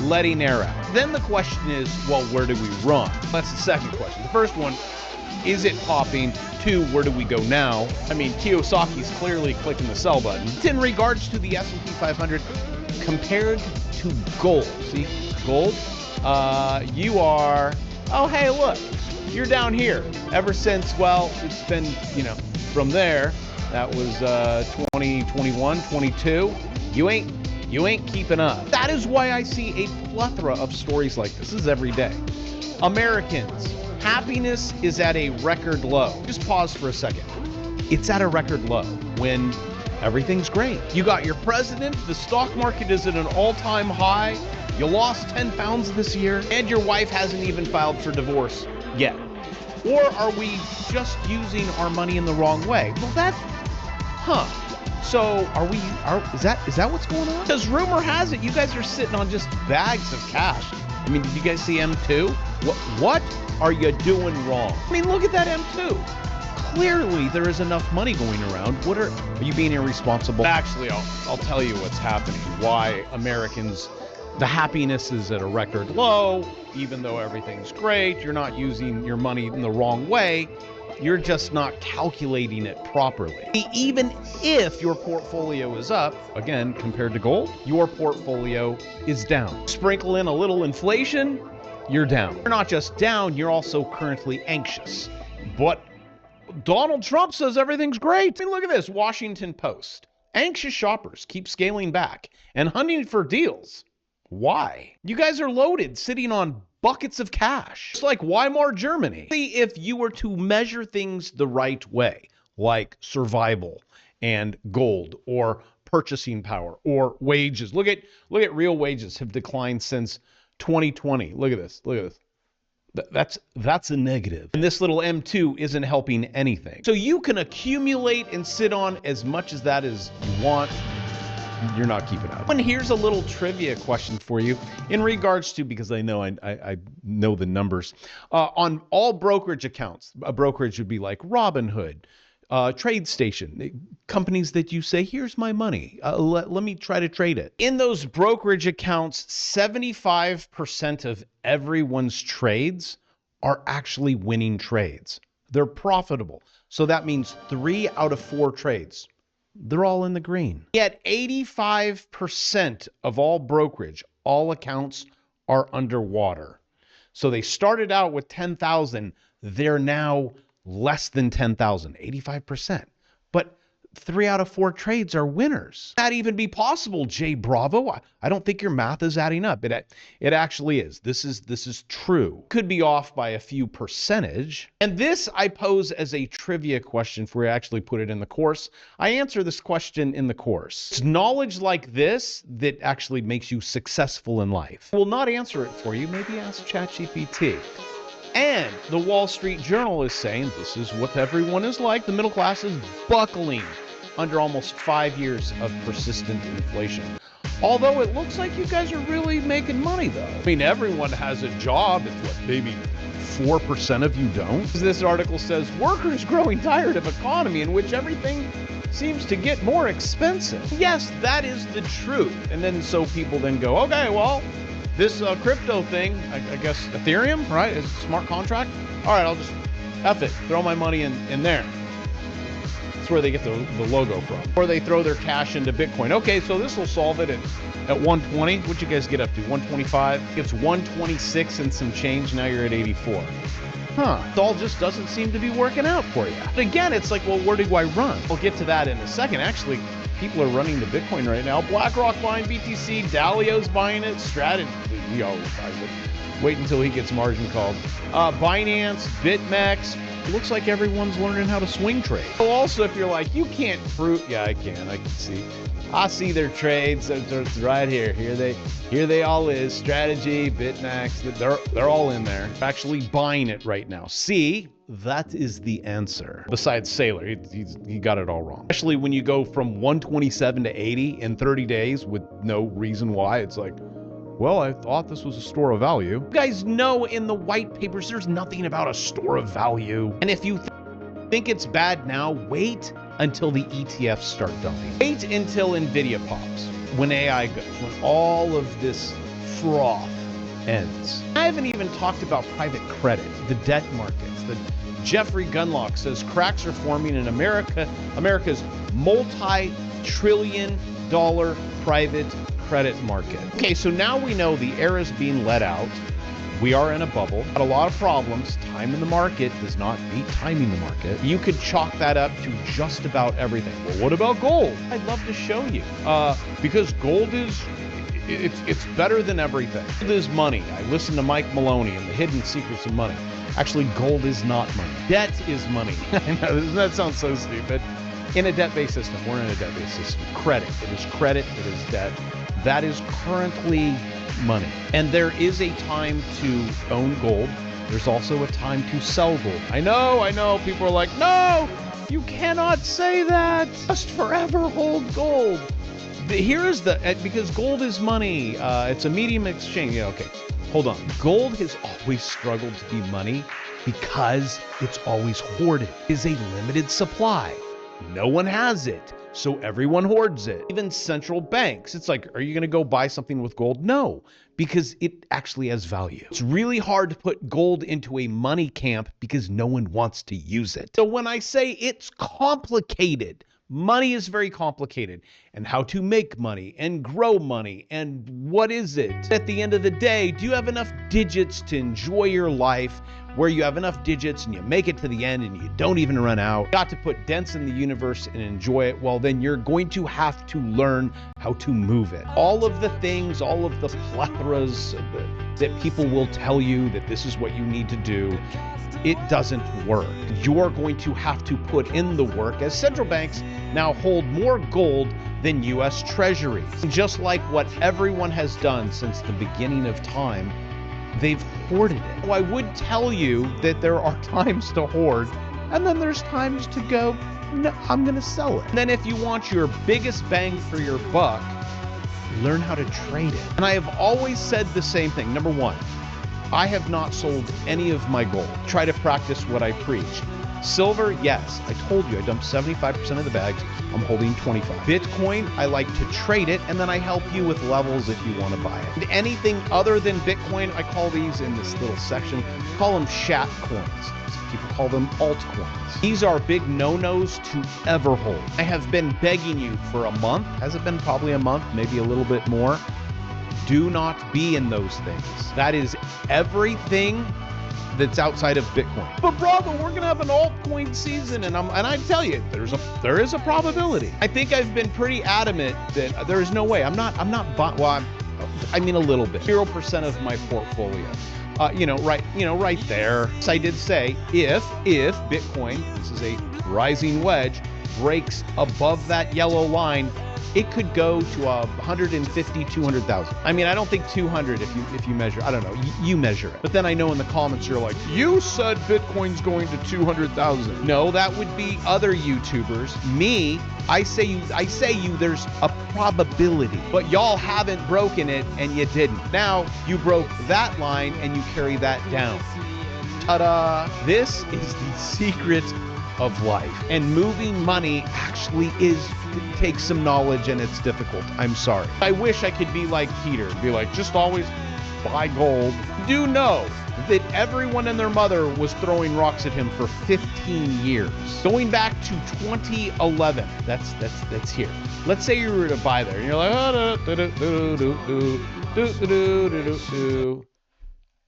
letting air out. Then the question is, well, where do we run? That's the second question. The first one, is it popping? 2, where do we go now? I mean, Kiyosaki's clearly clicking the sell button. It's in regards to the S&P 500 compared to gold. See, gold, you are, oh, hey, look, you're down here. Ever since, well, it's been, from there, that was 2021, 22, you ain't keeping up. That is why I see a plethora of stories like this. This is every day. Americans, happiness is at a record low. Just pause for a second. It's at a record low when everything's great. You got your president, the stock market is at an all-time high, you lost 10 pounds this year, and your wife hasn't even filed for divorce yet. Or are we just using our money in the wrong way? Well, that's, so is that what's going on? Because rumor has it you guys are sitting on just bags of cash. I mean, did you guys see M2? What are you doing wrong? I mean, look at that M2. Clearly, there is enough money going around. Are you being irresponsible? Actually, I'll tell you what's happening. Why Americans, the happiness is at a record low, even though everything's great. You're not using your money in the wrong way. You're just not calculating it properly. Even if your portfolio is up, again, compared to gold, your portfolio is down. Sprinkle in a little inflation, you're down. You're not just down, you're also currently anxious. But Donald Trump says everything's great. I mean, look at this, Washington Post. Anxious shoppers keep scaling back and hunting for deals. Why? You guys are loaded, sitting on buckets of cash. It's like Weimar Germany. See, if you were to measure things the right way, like survival and gold or purchasing power or wages. Look at real wages have declined since 2020. Look at this. That's a negative. And this little M2 isn't helping anything. So you can accumulate and sit on as much as that as you want. You're not keeping up. And here's a little trivia question for you in regards to, because I know I know the numbers, on all brokerage accounts. A brokerage would be like Robinhood, TradeStation, companies that you say, here's my money, let me try to trade it. In those brokerage accounts, 75% of everyone's trades are actually winning trades. They're profitable. So that means 3 out of 4 trades, they're all in the green. Yet 85% of all brokerage, all accounts are underwater. So they started out with 10,000. They're now less than 10,000, 85%. But 3 out of 4 trades are winners. That even be possible, Jay Bravo? I don't think your math is adding up. It actually is. This is true. Could be off by a few percentage. And this I pose as a trivia question for you. I actually put it in the course. I answer this question in the course. It's knowledge like this that actually makes you successful in life. I will not answer it for you. Maybe ask ChatGPT. And the Wall Street Journal is saying this is what everyone is like. The middle class is buckling under almost 5 years of persistent inflation. Although it looks like you guys are really making money, though. I mean, everyone has a job. It's what, maybe 4% of you don't? This article says, workers growing tired of economy in which everything seems to get more expensive. Yes, that is the truth. And then so people then go, okay, well, this crypto thing, I guess Ethereum, right? Is a smart contract. All right, I'll just F it, throw my money in there. That's where they get the logo from. Or they throw their cash into Bitcoin. Okay, so this will solve it at 120. What'd you guys get up to? 125? It's 126 and some change. Now you're at 84. Huh. It all just doesn't seem to be working out for you. But again, it's like, well, where do I run? We'll get to that in a second. Actually, people are running to Bitcoin right now. BlackRock buying BTC, Dalio's buying it, Strategy, he always buys it. Wait until he gets margin called. Binance, BitMEX. It looks like everyone's learning how to swing trade. So also, if you're like, you can't prove, yeah, I can see. I see their trades. It's right here. Here they all is. Strategy, BitMEX. They're all in there. Actually buying it right now. See, that is the answer. Besides Saylor, he got it all wrong. Especially when you go from 127 to 80 in 30 days with no reason why. It's like, well, I thought this was a store of value. You guys know in the white papers, there's nothing about a store of value. And if you think it's bad now, wait until the ETFs start dumping. Wait until Nvidia pops, when AI goes, when all of this froth ends. I haven't even talked about private credit, the debt markets. The Jeffrey Gunlock says cracks are forming in America's multi-trillion-dollar private credit market. Okay, so now we know the air is being let out. We are in a bubble. Got a lot of problems. Time in the market does not beat timing the market. You could chalk that up to just about everything. Well, what about gold? I'd love to show you. Because gold is, it's better than everything. Gold is money. I listened to Mike Maloney and the Hidden Secrets of Money. Actually, gold is not money. Debt is money. I know, that sounds so stupid. In a debt-based system, we're in a debt-based system. Credit, it is debt. That is currently money. And there is a time to own gold. There's also a time to sell gold. I know, people are like, no, you cannot say that. Just forever hold gold. Because gold is money. It's a medium exchange. Yeah, okay, hold on. Gold has always struggled to be money because it's always hoarded. It is a limited supply. No one has it, so everyone hoards it. Even central banks, it's like, are you going to go buy something with gold? No, because it actually has value. It's really hard to put gold into a money camp because no one wants to use it. So when I say it's complicated, money is very complicated, and how to make money and grow money and what is it? At the end of the day, do you have enough digits to enjoy your life where you have enough digits and you make it to the end and you don't even run out? Got to put dents in the universe and enjoy it. Well, then you're going to have to learn how to move it. All of the things, all of the plethoras that people will tell you that this is what you need to do, it doesn't work. You're going to have to put in the work, as central banks now hold more gold than U.S. treasuries. Just like what everyone has done since the beginning of time, they've hoarded it. So I would tell you that there are times to hoard, and then there's times to go, no, I'm going to sell it. And then if you want your biggest bang for your buck, learn how to trade it. And I have always said the same thing. Number one, I have not sold any of my gold. Try to practice what I preach. Silver, yes, I told you I dumped 75% of the bags. I'm holding 25. Bitcoin, I like to trade it, and then I help you with levels if you want to buy it. And anything other than Bitcoin, I call these in this little section, call them shat coins. Some people call them altcoins. These are big no-nos to ever hold. I have been begging you for a month. Has it been probably a month, maybe a little bit more? Do not be in those things. That is everything that's outside of Bitcoin. But brother, we're gonna have an altcoin season, and I tell you, there is a probability. I think I've been pretty adamant that there is no way. I mean a little bit. 0% of my portfolio. Right there. So I did say if Bitcoin, this is a rising wedge, breaks above that yellow line, it could go to 150, 200,000. I mean, I don't think 200 if you measure. I don't know. You measure it. But then I know in the comments you're like, you said Bitcoin's going to 200,000. No, that would be other YouTubers. Me, I say you there's a probability, but y'all haven't broken it and you didn't. Now you broke that line and you carry that down. Ta-da! This is the secret of life. And moving money actually takes some knowledge, and it's difficult. I'm sorry. I wish I could be like Peter and be like, just always buy gold. Do know that everyone and their mother was throwing rocks at him for 15 years. Going back to 2011, that's here. Let's say you were to buy there, and you're like,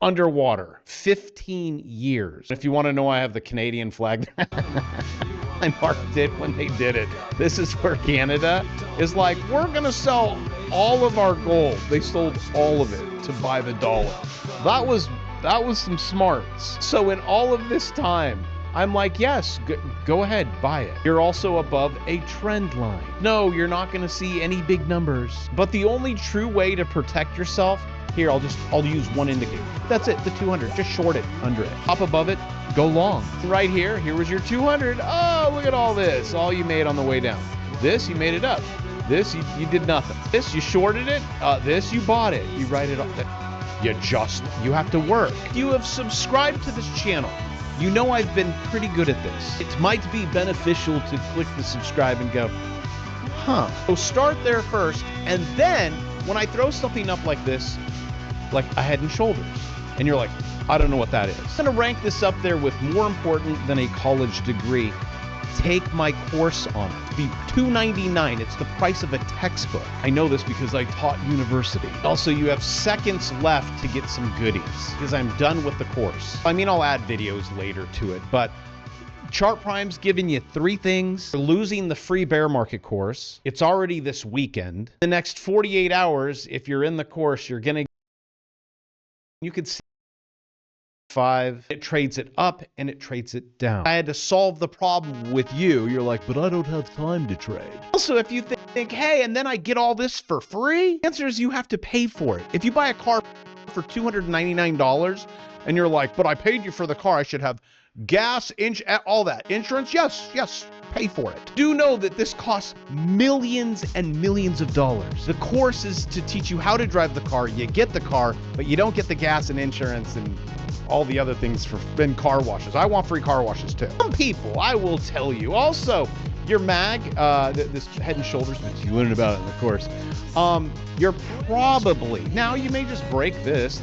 underwater, 15 years. If you want to know, I have the Canadian flag. I marked it when they did it. This is where Canada is like, we're going to sell all of our gold. They sold all of it to buy the dollar. That was some smarts. So in all of this time, I'm like, yes, go ahead, buy it. You're also above a trend line. No, you're not going to see any big numbers. But the only true way to protect yourself, here, I'll use one indicator. That's it, the 200. Just short it under it. Hop above it, go long. Right here was your 200. Oh, look at all this. All you made on the way down. This, you made it up. This, you did nothing. This, you shorted it. This, you bought it. You write it off. You have to work. You have subscribed to this channel. You know I've been pretty good at this. It might be beneficial to click the subscribe and go, huh. So start there first, and then when I throw something up like this, like a Head and Shoulders, and you're like, I don't know what that is. I'm gonna rank this up there with more important than a college degree. Take my course on it. Be $2.99. It's the price of a textbook. I know this because I taught university. Also, you have seconds left to get some goodies because I'm done with the course. I mean, I'll add videos later to it, but Chart Prime's giving you 3 things. You're losing the free bear market course. It's already this weekend. The next 48 hours, if you're in the course, you could see 5. It trades it up and it trades it down. I had to solve the problem with you. You're like, but I don't have time to trade. Also, if you think, hey, and then I get all this for free, the answer is you have to pay for it. If you buy a car for $299 and you're like, but I paid you for the car, I should have gas, all that. Insurance, yes, pay for it. Do know that this costs millions and millions of dollars. The course is to teach you how to drive the car. You get the car, but you don't get the gas and insurance and all the other things and car washes. I want free car washes too. Some people, I will tell you. Also, your mag, this Head and Shoulders, which you learn about in the course, you're probably, now you may just break this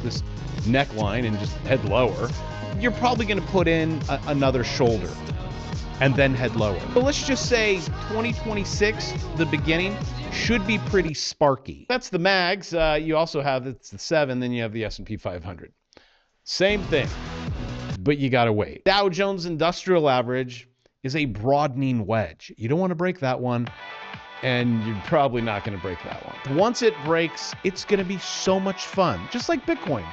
neckline and just head lower. You're probably going to put in another shoulder and then head lower. But let's just say 2026, the beginning, should be pretty sparky. That's the mags. You also have, it's the 7, then you have the S&P 500. Same thing, but you got to wait. Dow Jones Industrial Average is a broadening wedge. You don't want to break that one, and you're probably not going to break that one. Once it breaks, it's going to be so much fun, just like Bitcoin.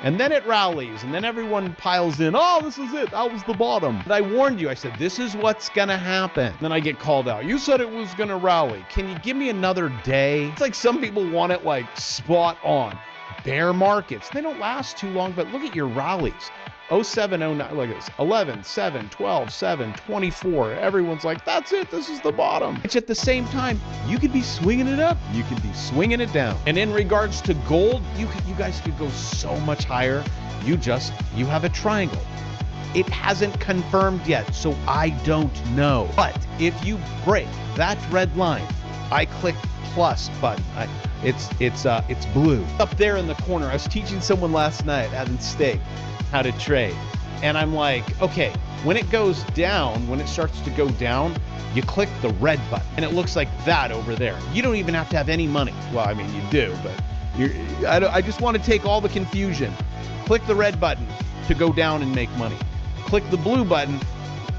And then it rallies, and then everyone piles in, oh, this is it, that was the bottom. And I warned you, I said, this is what's gonna happen. Then I get called out. You said it was gonna rally. Can you give me another day? It's like some people want it like spot on. Bear markets, they don't last too long, but look at your rallies. 07, 09, look at this, 11, 7, 12, 7, 24. Everyone's like, that's it, this is the bottom. Which at the same time, you could be swinging it up, you could be swinging it down. And in regards to gold, you guys could go so much higher. You have a triangle. It hasn't confirmed yet, so I don't know. But if you break that red line, I click plus button. It's blue. Up there in the corner, I was teaching someone last night at Steak how to trade. And I'm like, okay, when it goes down, when it starts to go down, you click the red button and it looks like that over there. You don't even have to have any money. Well, I mean, you do, but I just want to take all the confusion. Click the red button. to go down and make money. Click the blue button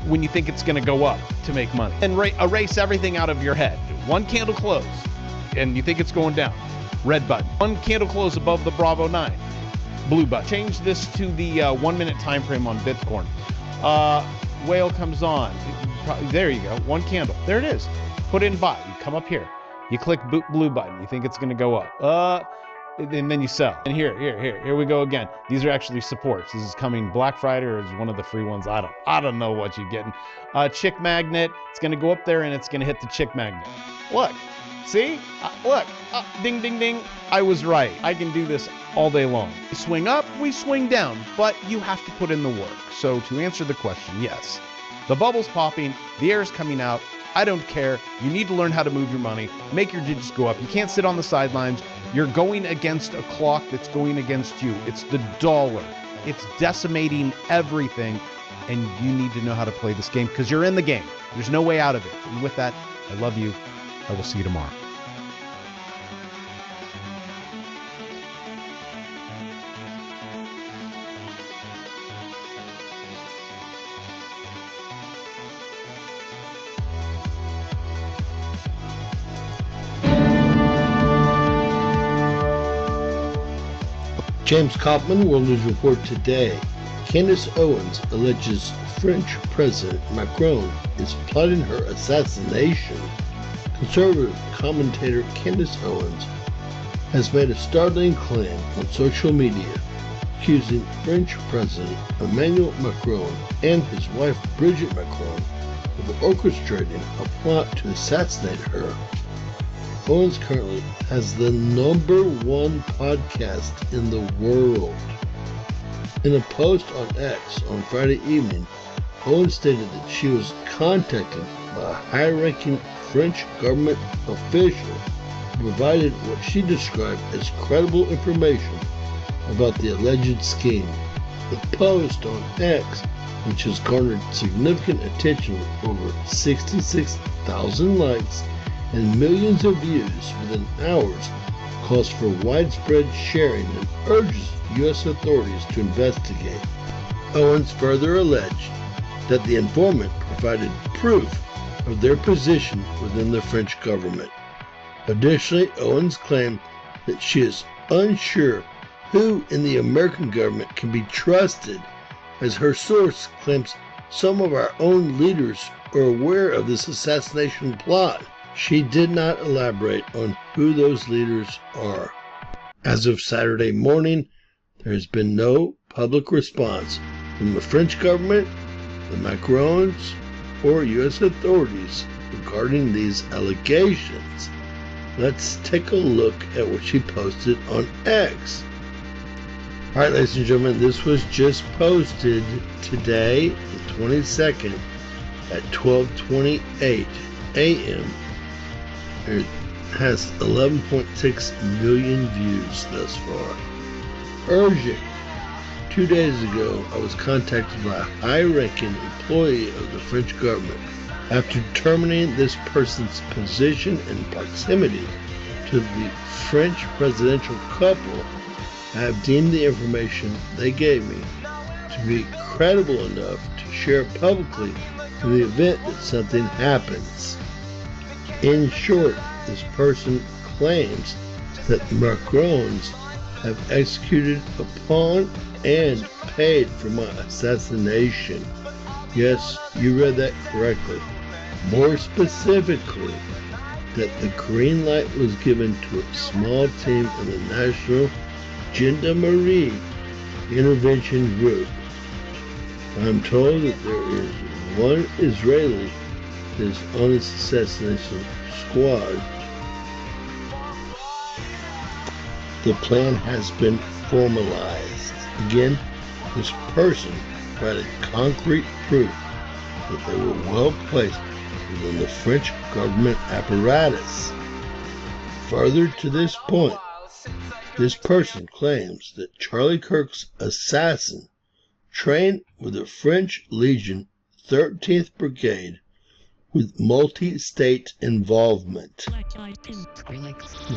when you think it's going to go up to make money. And erase everything out of your head. One candle close, and you think it's going down. Red button. One candle close above the Bravo 9. Blue button. Change this to the 1 minute time frame on Bitcoin. Whale comes on. There you go. One candle. There it is. Put in buy. You come up here. You click blue button. You think it's going to go up. And then you sell. And here we go again. These are actually supports. This is coming Black Friday, or is one of the free ones. I don't know what you're getting. Chick magnet. It's going to go up there and it's going to hit the chick magnet. Look. See? Look. Ding, ding, ding. I was right. I can do this all day long. We swing up, we swing down, but you have to put in the work. So to answer the question, yes. The bubble's popping. The air's coming out. I don't care. You need to learn how to move your money. Make your digits go up. You can't sit on the sidelines. You're going against a clock that's going against you. It's the dollar. It's decimating everything. And you need to know how to play this game because you're in the game. There's no way out of it. And with that, I love you. I will see you tomorrow. James Kaufman, World News Report today. Candace Owens alleges French President Macron is plotting her assassination. Conservative commentator Candace Owens has made a startling claim on social media, accusing French President Emmanuel Macron and his wife Brigitte Macron of orchestrating a plot to assassinate her. Owens currently has the #1 podcast in the world. In a post on X on Friday evening, Owens stated that she was contacted by a high-ranking French government official who provided what she described as credible information about the alleged scheme. The post on X, which has garnered significant attention with over 66,000 likes and millions of views within hours, calls for widespread sharing and urges U.S. authorities to investigate. Owens further alleged that the informant provided proof of their position within the French government. Additionally, Owens claimed that she is unsure who in the American government can be trusted, as her source claims some of our own leaders are aware of this assassination plot. She did not elaborate on who those leaders are. As of Saturday morning, there has been no public response from the French government, the Macrons, or U.S. authorities regarding these allegations. Let's take a look at what she posted on X. Alright, ladies and gentlemen, this was just posted today, the 22nd, at 12:28 a.m. It has 11.6 million views thus far. Urgent. 2 days ago, I was contacted by a high-ranking employee of the French government. After determining this person's position and proximity to the French presidential couple, I have deemed the information they gave me to be credible enough to share publicly in the event that something happens. In short, this person claims that the Macrons have executed upon and paid for my assassination. Yes, you read that correctly. More specifically, that the green light was given to a small team of the National Gendarmerie Intervention Group. I'm told that there is one Israeli that is on this assassination squad. The plan has been formalized. Again, this person provided concrete proof that they were well placed within the French government apparatus. Further to this point, this person claims that Charlie Kirk's assassin trained with the French Legion 13th Brigade with multi-state involvement.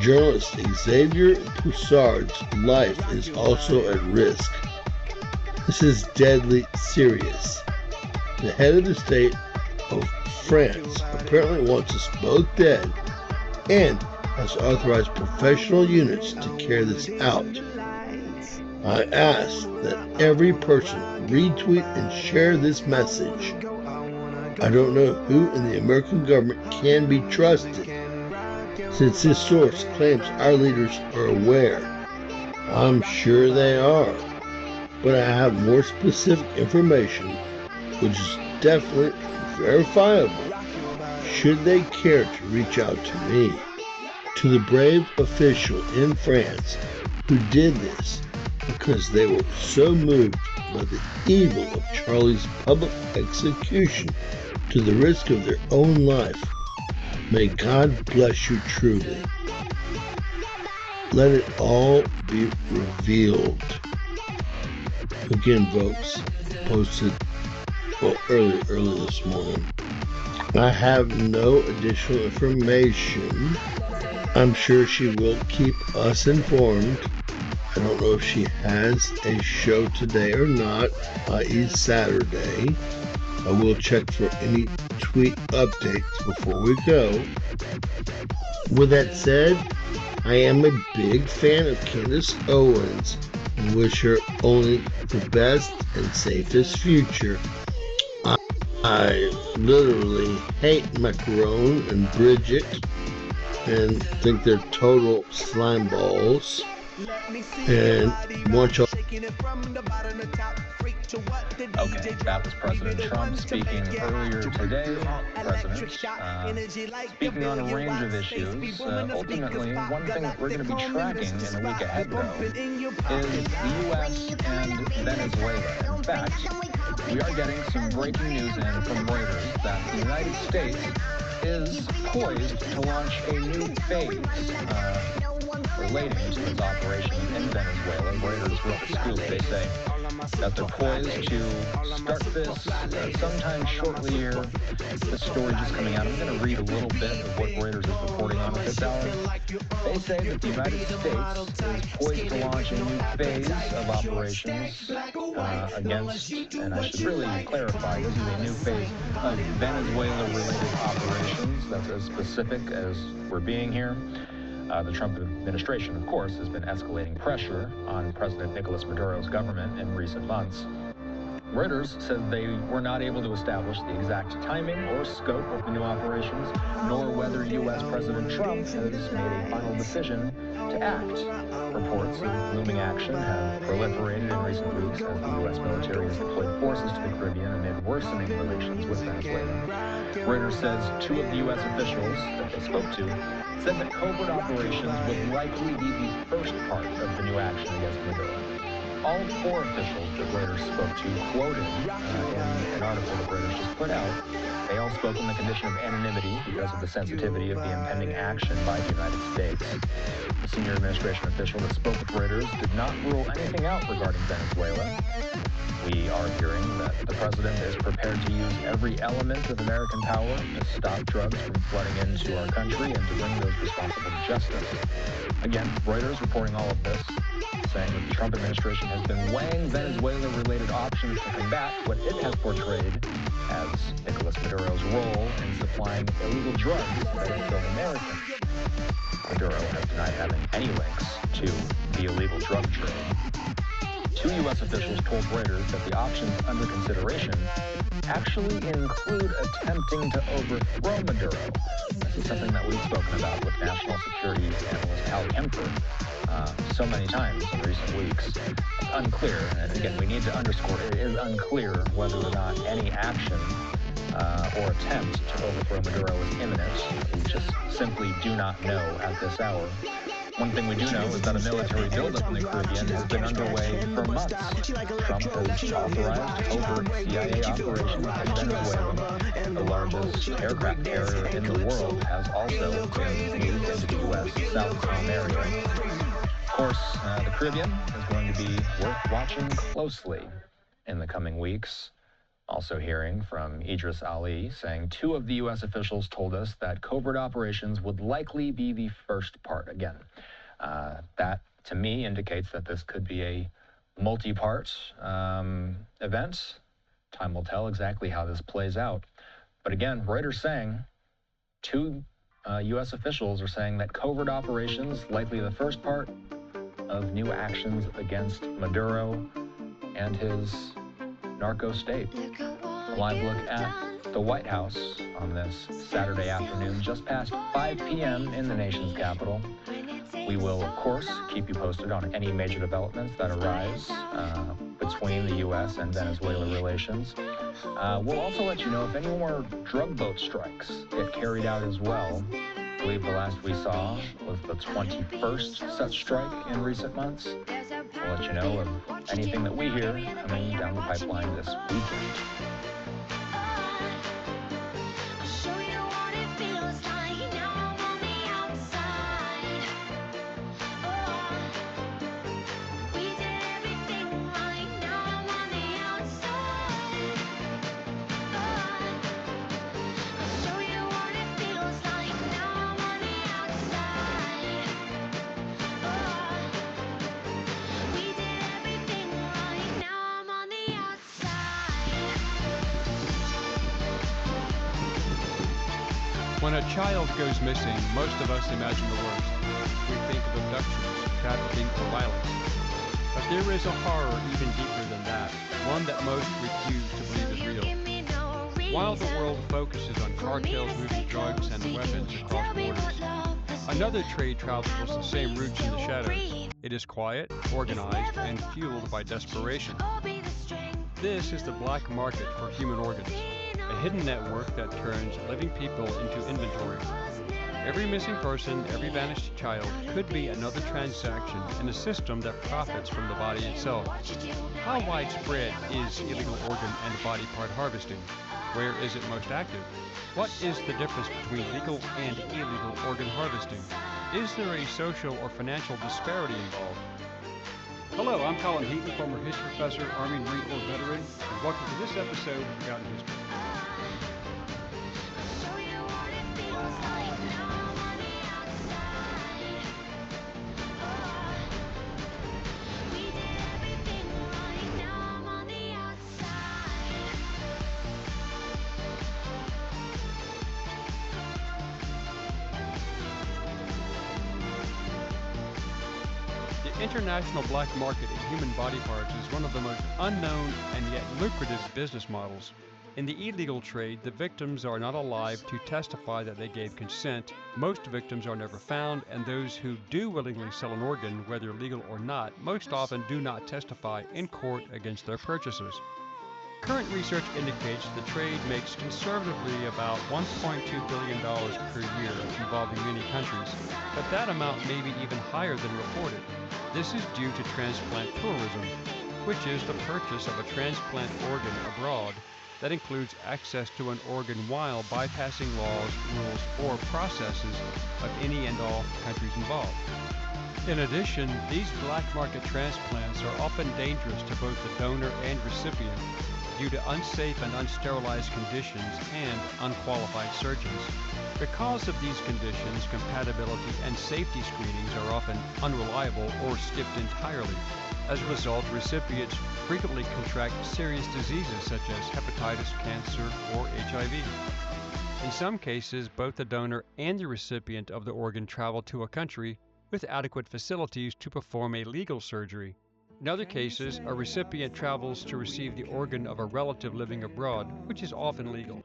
Journalist Xavier Poussard's life is also at risk. This is deadly serious. The head of the state of France apparently wants us both dead and has authorized professional units to carry this out. I ask that every person retweet and share this message. I don't know who in the American government can be trusted, since this source claims our leaders are aware. I'm sure they are, but I have more specific information, which is definitely verifiable, should they care to reach out to me. To the brave official in France who did this because they were so moved by the evil of Charlie's public execution to the risk of their own life, may God bless you truly. Let it all be revealed. Again, folks, posted early this morning. I have no additional information. I'm sure she will keep us informed. I don't know if she has a show today or not, i.e. Saturday. I will check for any tweet updates before we go. With that said, I am a big fan of Candace Owens and wish her only the best and safest future. I literally hate Macaron and Bridget and think they're total slime balls, and want y'all. Okay, that was President Trump speaking earlier today. President speaking on a range of issues. Ultimately, one thing that we're going to be tracking in the week ahead, though, is the U.S. and Venezuela. In fact, we are getting some breaking news in from Reuters that the United States is poised to launch a new phase relating to its operation in Venezuela. Reuters wrote a scoop. They say that they're poised to start this sometime shortly here. This story just coming out. I'm going to read a little bit of what Reuters is reporting on at this hour. They say that the United States is poised to launch a new phase of operations against, and I should really clarify, this is a new phase of Venezuela-related operations. That's as specific as we're being here. The Trump administration, of course, has been escalating pressure on President Nicolas Maduro's government in recent months. Reuters says they were not able to establish the exact timing or scope of the new operations, nor whether U.S. President Trump has made a final decision to act. Reports of looming action have proliferated in recent weeks as the U.S. military has deployed forces to the Caribbean amid worsening relations with Venezuela. Reuters says two of the U.S. officials that they spoke to said that covert operations would likely be the first part of the new action against Maduro. All four officials that Reuters spoke to quoted in an article that Reuters just put out. They all spoke on the condition of anonymity because of the sensitivity of the impending action by the United States. The senior administration official that spoke with Reuters did not rule anything out regarding Venezuela. We are hearing that the president is prepared to use every element of American power to stop drugs from flooding into our country and to bring those responsible to justice. Again, Reuters reporting all of this, saying that the Trump administration has been weighing Venezuela-related options to combat what it has portrayed as Nicolas Maduro's role in supplying illegal drugs that have killed Americans. Maduro has denied having any links to the illegal drug trade. Two U.S. officials told Reuters that the options under consideration actually include attempting to overthrow Maduro. This is something that we've spoken about with national security analyst Al Kemper so many times in recent weeks. It's unclear, and again, we need to underscore, it is unclear whether or not any action or attempt to overthrow Maduro is imminent. We just simply do not know at this hour. One thing we do know is that a military buildup in the Caribbean has been underway for months. Trump has authorized covert CIA operations in Venezuela. The largest aircraft carrier in the world has also been moved into the U.S. South Tom area. Of course, the Caribbean is going to be worth watching closely in the coming weeks. Also hearing from Idris Ali saying two of the U.S. officials told us that covert operations would likely be the first part. Again, that to me indicates that this could be a multi-part event. Time will tell exactly how this plays out. But again, Reuters saying, two U.S. officials are saying that covert operations likely the first part of new actions against Maduro and his narco state. A live look at the White House on this Saturday afternoon, just past 5 p.m. in the nation's capital. We will, of course, keep you posted on any major developments that arise between the U.S. and Venezuela relations. We'll also let you know if any more drug boat strikes get carried out as well. I believe the last we saw was the 21st such strike in recent months. We'll let you know of anything that we hear coming down the pipeline this weekend. When a child goes missing, most of us imagine the worst. We think of abductions, trafficking, or violence. But there is a horror even deeper than that, one that most refuse to believe is real. While the world focuses on cartels moving drugs and weapons across borders, another trade travels the same routes in the shadows. It is quiet, organized, and fueled by desperation. This is the black market for human organs. A hidden network that turns living people into inventory. Every missing person, every vanished child could be another transaction in a system that profits from the body itself. How widespread is illegal organ and body part harvesting? Where is it most active? What is the difference between legal and illegal organ harvesting? Is there a social or financial disparity involved? Hello, I'm Colin Heaton, former history professor, Army and Marine Corps veteran, and welcome to this episode of Forgotten History. The international black market in human body parts is one of the most unknown and yet lucrative business models. In the illegal trade, the victims are not alive to testify that they gave consent. Most victims are never found, and those who do willingly sell an organ, whether legal or not, most often do not testify in court against their purchasers. Current research indicates the trade makes conservatively about $1.2 billion per year, involving many countries, but that amount may be even higher than reported. This is due to transplant tourism, which is the purchase of a transplant organ abroad that includes access to an organ while bypassing laws, rules, or processes of any and all countries involved. In addition, these black market transplants are often dangerous to both the donor and recipient due to unsafe and unsterilized conditions and unqualified surgeons. Because of these conditions, compatibility and safety screenings are often unreliable or skipped entirely. As a result, recipients frequently contract serious diseases such as hepatitis, cancer, or HIV. In some cases, both the donor and the recipient of the organ travel to a country with adequate facilities to perform a legal surgery. In other cases, a recipient travels to receive the organ of a relative living abroad, which is often legal.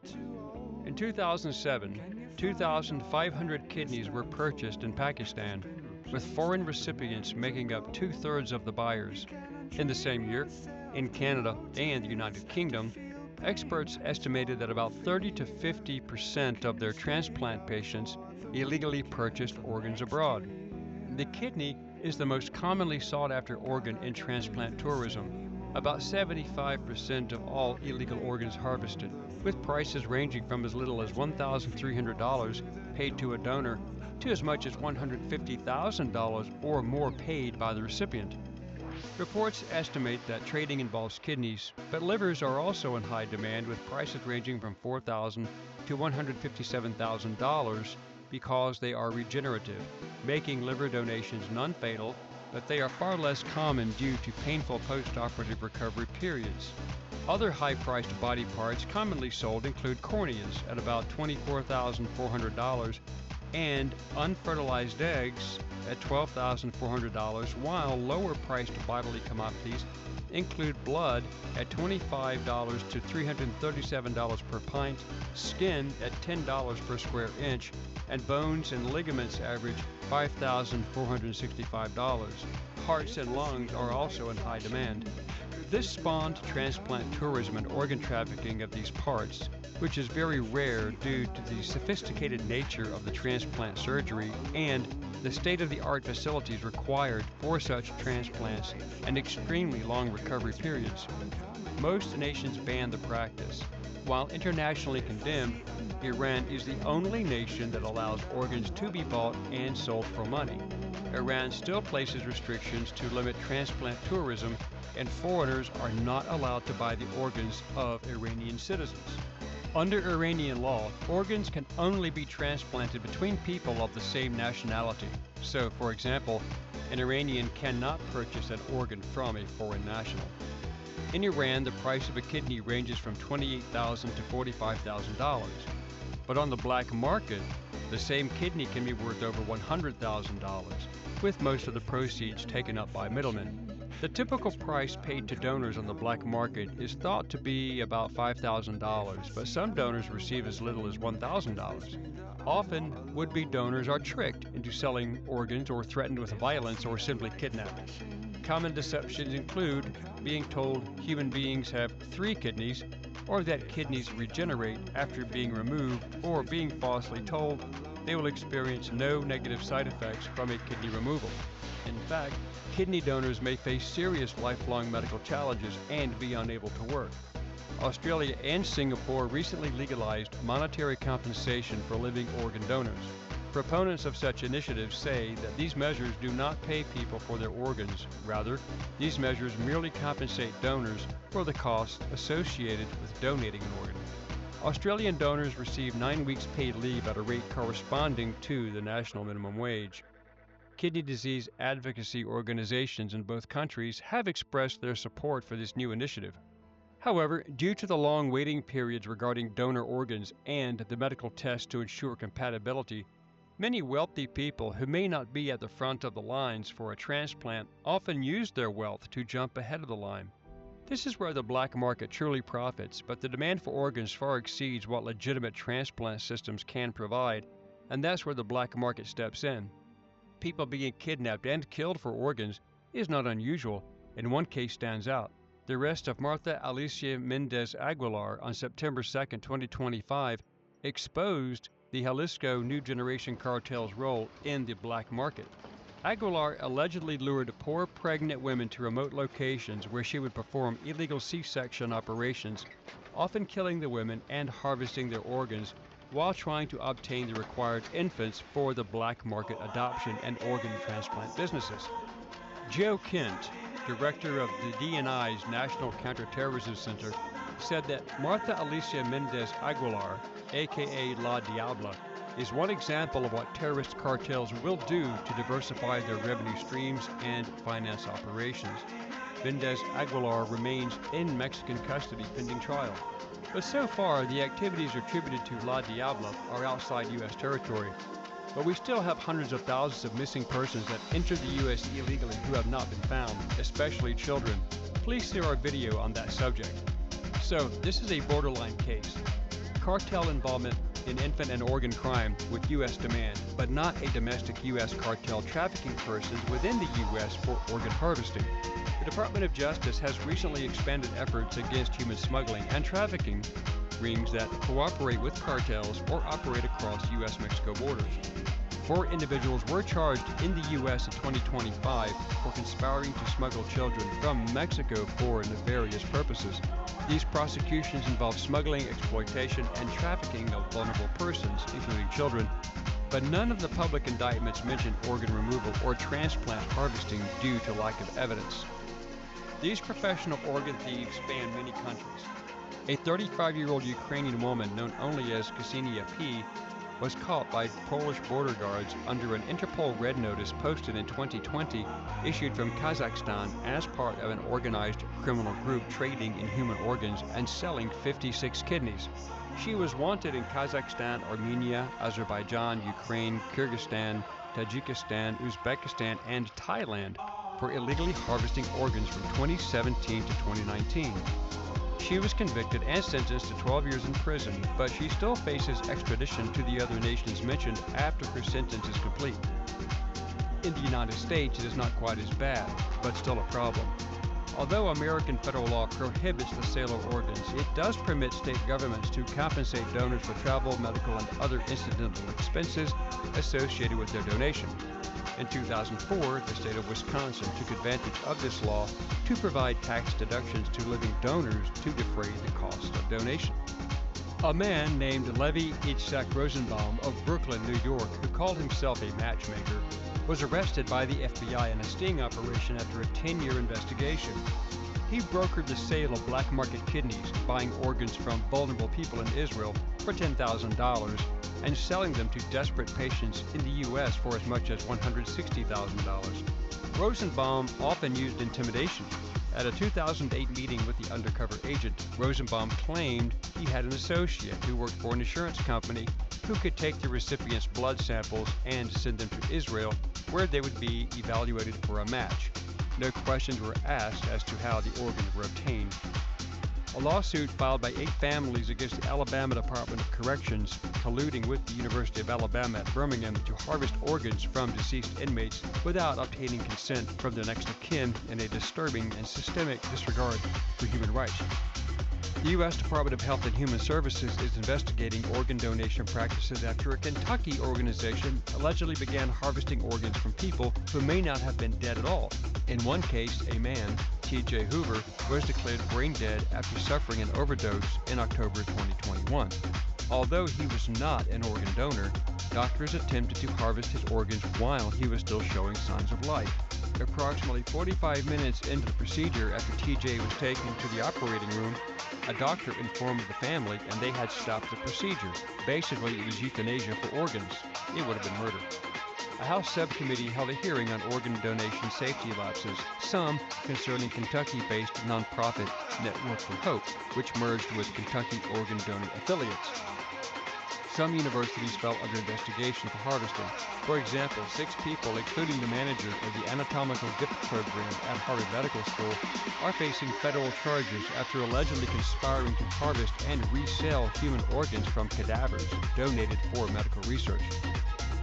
In 2007, 2,500 kidneys were purchased in Pakistan, with foreign recipients making up 2/3 of the buyers. In the same year, in Canada and the United Kingdom, experts estimated that about 30 to 50% of their transplant patients illegally purchased organs abroad. The kidney is the most commonly sought-after organ in transplant tourism. About 75% of all illegal organs harvested, with prices ranging from as little as $1,300 paid to a donor to as much as $150,000 or more paid by the recipient. Reports estimate that trading involves kidneys, but livers are also in high demand, with prices ranging from $4,000 to $157,000 because they are regenerative, making liver donations non-fatal but they are far less common due to painful post-operative recovery periods. Other high-priced body parts commonly sold include corneas at about $24,400 and unfertilized eggs at $12,400, while lower-priced bodily commodities include blood at $25 to $337 per pint, skin at $10 per square inch, and bones and ligaments average $5,465. Hearts and lungs are also in high demand. This spawned transplant tourism and organ trafficking of these parts, which is very rare due to the sophisticated nature of the transplant surgery and the state-of-the-art facilities required for such transplants and extremely long recovery periods. Most nations ban the practice. While internationally condemned, Iran is the only nation that allows organs to be bought and sold for money. Iran still places restrictions to limit transplant tourism, and foreigners are not allowed to buy the organs of Iranian citizens. Under Iranian law, organs can only be transplanted between people of the same nationality. So, for example, an Iranian cannot purchase an organ from a foreign national. In Iran, the price of a kidney ranges from $28,000 to $45,000. But on the black market, the same kidney can be worth over $100,000, with most of the proceeds taken up by middlemen. The typical price paid to donors on the black market is thought to be about $5,000, but some donors receive as little as $1,000. Often, would-be donors are tricked into selling organs or threatened with violence or simply kidnapped. Common deceptions include being told human beings have 3 kidneys, or that kidneys regenerate after being removed, or being falsely told they will experience no negative side effects from a kidney removal. In fact, kidney donors may face serious lifelong medical challenges and be unable to work. Australia and Singapore recently legalized monetary compensation for living organ donors. Proponents of such initiatives say that these measures do not pay people for their organs. Rather, these measures merely compensate donors for the costs associated with donating an organ. Australian donors receive 9 weeks paid leave at a rate corresponding to the national minimum wage. Kidney disease advocacy organizations in both countries have expressed their support for this new initiative. However, due to the long waiting periods regarding donor organs and the medical tests to ensure compatibility, many wealthy people who may not be at the front of the lines for a transplant often use their wealth to jump ahead of the line. This is where the black market truly profits, but the demand for organs far exceeds what legitimate transplant systems can provide, and that's where the black market steps in. People being kidnapped and killed for organs is not unusual, and one case stands out. The arrest of Martha Alicia Mendez Aguilar on September 2, 2025, exposed the Jalisco New Generation Cartel's role in the black market. Aguilar allegedly lured poor pregnant women to remote locations where she would perform illegal C-section operations, often killing the women and harvesting their organs while trying to obtain the required infants for the black market adoption and organ transplant businesses. Joe Kent, director of the DNI's National Counterterrorism Center, said that Martha Alicia Mendez Aguilar, aka La Diabla, is one example of what terrorist cartels will do to diversify their revenue streams and finance operations. Mendez Aguilar remains in Mexican custody pending trial. But so far, the activities attributed to La Diabla are outside U.S. territory. But we still have hundreds of thousands of missing persons that entered the U.S. illegally who have not been found, especially children. Please see our video on that subject. So, this is a borderline case. Cartel involvement in infant and organ crime with U.S. demand, but not a domestic U.S. cartel trafficking persons within the U.S. for organ harvesting. The Department of Justice has recently expanded efforts against human smuggling and trafficking rings that cooperate with cartels or operate across U.S.-Mexico borders. 4 individuals were charged in the U.S. in 2025 for conspiring to smuggle children from Mexico for nefarious purposes. These prosecutions involve smuggling, exploitation, and trafficking of vulnerable persons, including children, but none of the public indictments mention organ removal or transplant harvesting due to lack of evidence. These professional organ thieves span many countries. A 35-year-old Ukrainian woman known only as Ksenia P. was caught by Polish border guards under an Interpol red notice posted in 2020, issued from Kazakhstan as part of an organized criminal group trading in human organs and selling 56 kidneys. She was wanted in Kazakhstan, Armenia, Azerbaijan, Ukraine, Kyrgyzstan, Tajikistan, Uzbekistan, and Thailand for illegally harvesting organs from 2017 to 2019. She was convicted and sentenced to 12 years in prison, but she still faces extradition to the other nations mentioned after her sentence is complete. In the United States, it is not quite as bad, but still a problem. Although American federal law prohibits the sale of organs, it does permit state governments to compensate donors for travel, medical, and other incidental expenses associated with their donation. In 2004, the state of Wisconsin took advantage of this law to provide tax deductions to living donors to defray the cost of donation. A man named Levi Itzhak Rosenbaum of Brooklyn, New York, who called himself a matchmaker, was arrested by the FBI in a sting operation after a 10-year investigation. He brokered the sale of black market kidneys, buying organs from vulnerable people in Israel for $10,000 and selling them to desperate patients in the U.S. for as much as $160,000. Rosenbaum often used intimidation. At a 2008 meeting with the undercover agent, Rosenbaum claimed he had an associate who worked for an insurance company who could take the recipient's blood samples and send them to Israel, where they would be evaluated for a match. No questions were asked as to how the organs were obtained. A lawsuit filed by 8 families against the Alabama Department of Corrections, colluding with the University of Alabama at Birmingham to harvest organs from deceased inmates without obtaining consent from their next of kin in a disturbing and systemic disregard for human rights. The U.S. Department of Health and Human Services is investigating organ donation practices after a Kentucky organization allegedly began harvesting organs from people who may not have been dead at all. In one case, a man, T.J. Hoover, was declared brain dead after suffering an overdose in October 2021. Although he was not an organ donor, doctors attempted to harvest his organs while he was still showing signs of life. Approximately 45 minutes into the procedure after TJ was taken to the operating room, a doctor informed the family and they had stopped the procedure. Basically, it was euthanasia for organs. It would have been murder. A House subcommittee held a hearing on organ donation safety lapses, some concerning Kentucky-based nonprofit Network for Hope, which merged with Kentucky organ donor affiliates. Some universities fell under investigation for harvesting. For example, 6 people, including the manager of the anatomical gift program at Harvard Medical School, are facing federal charges after allegedly conspiring to harvest and resell human organs from cadavers donated for medical research.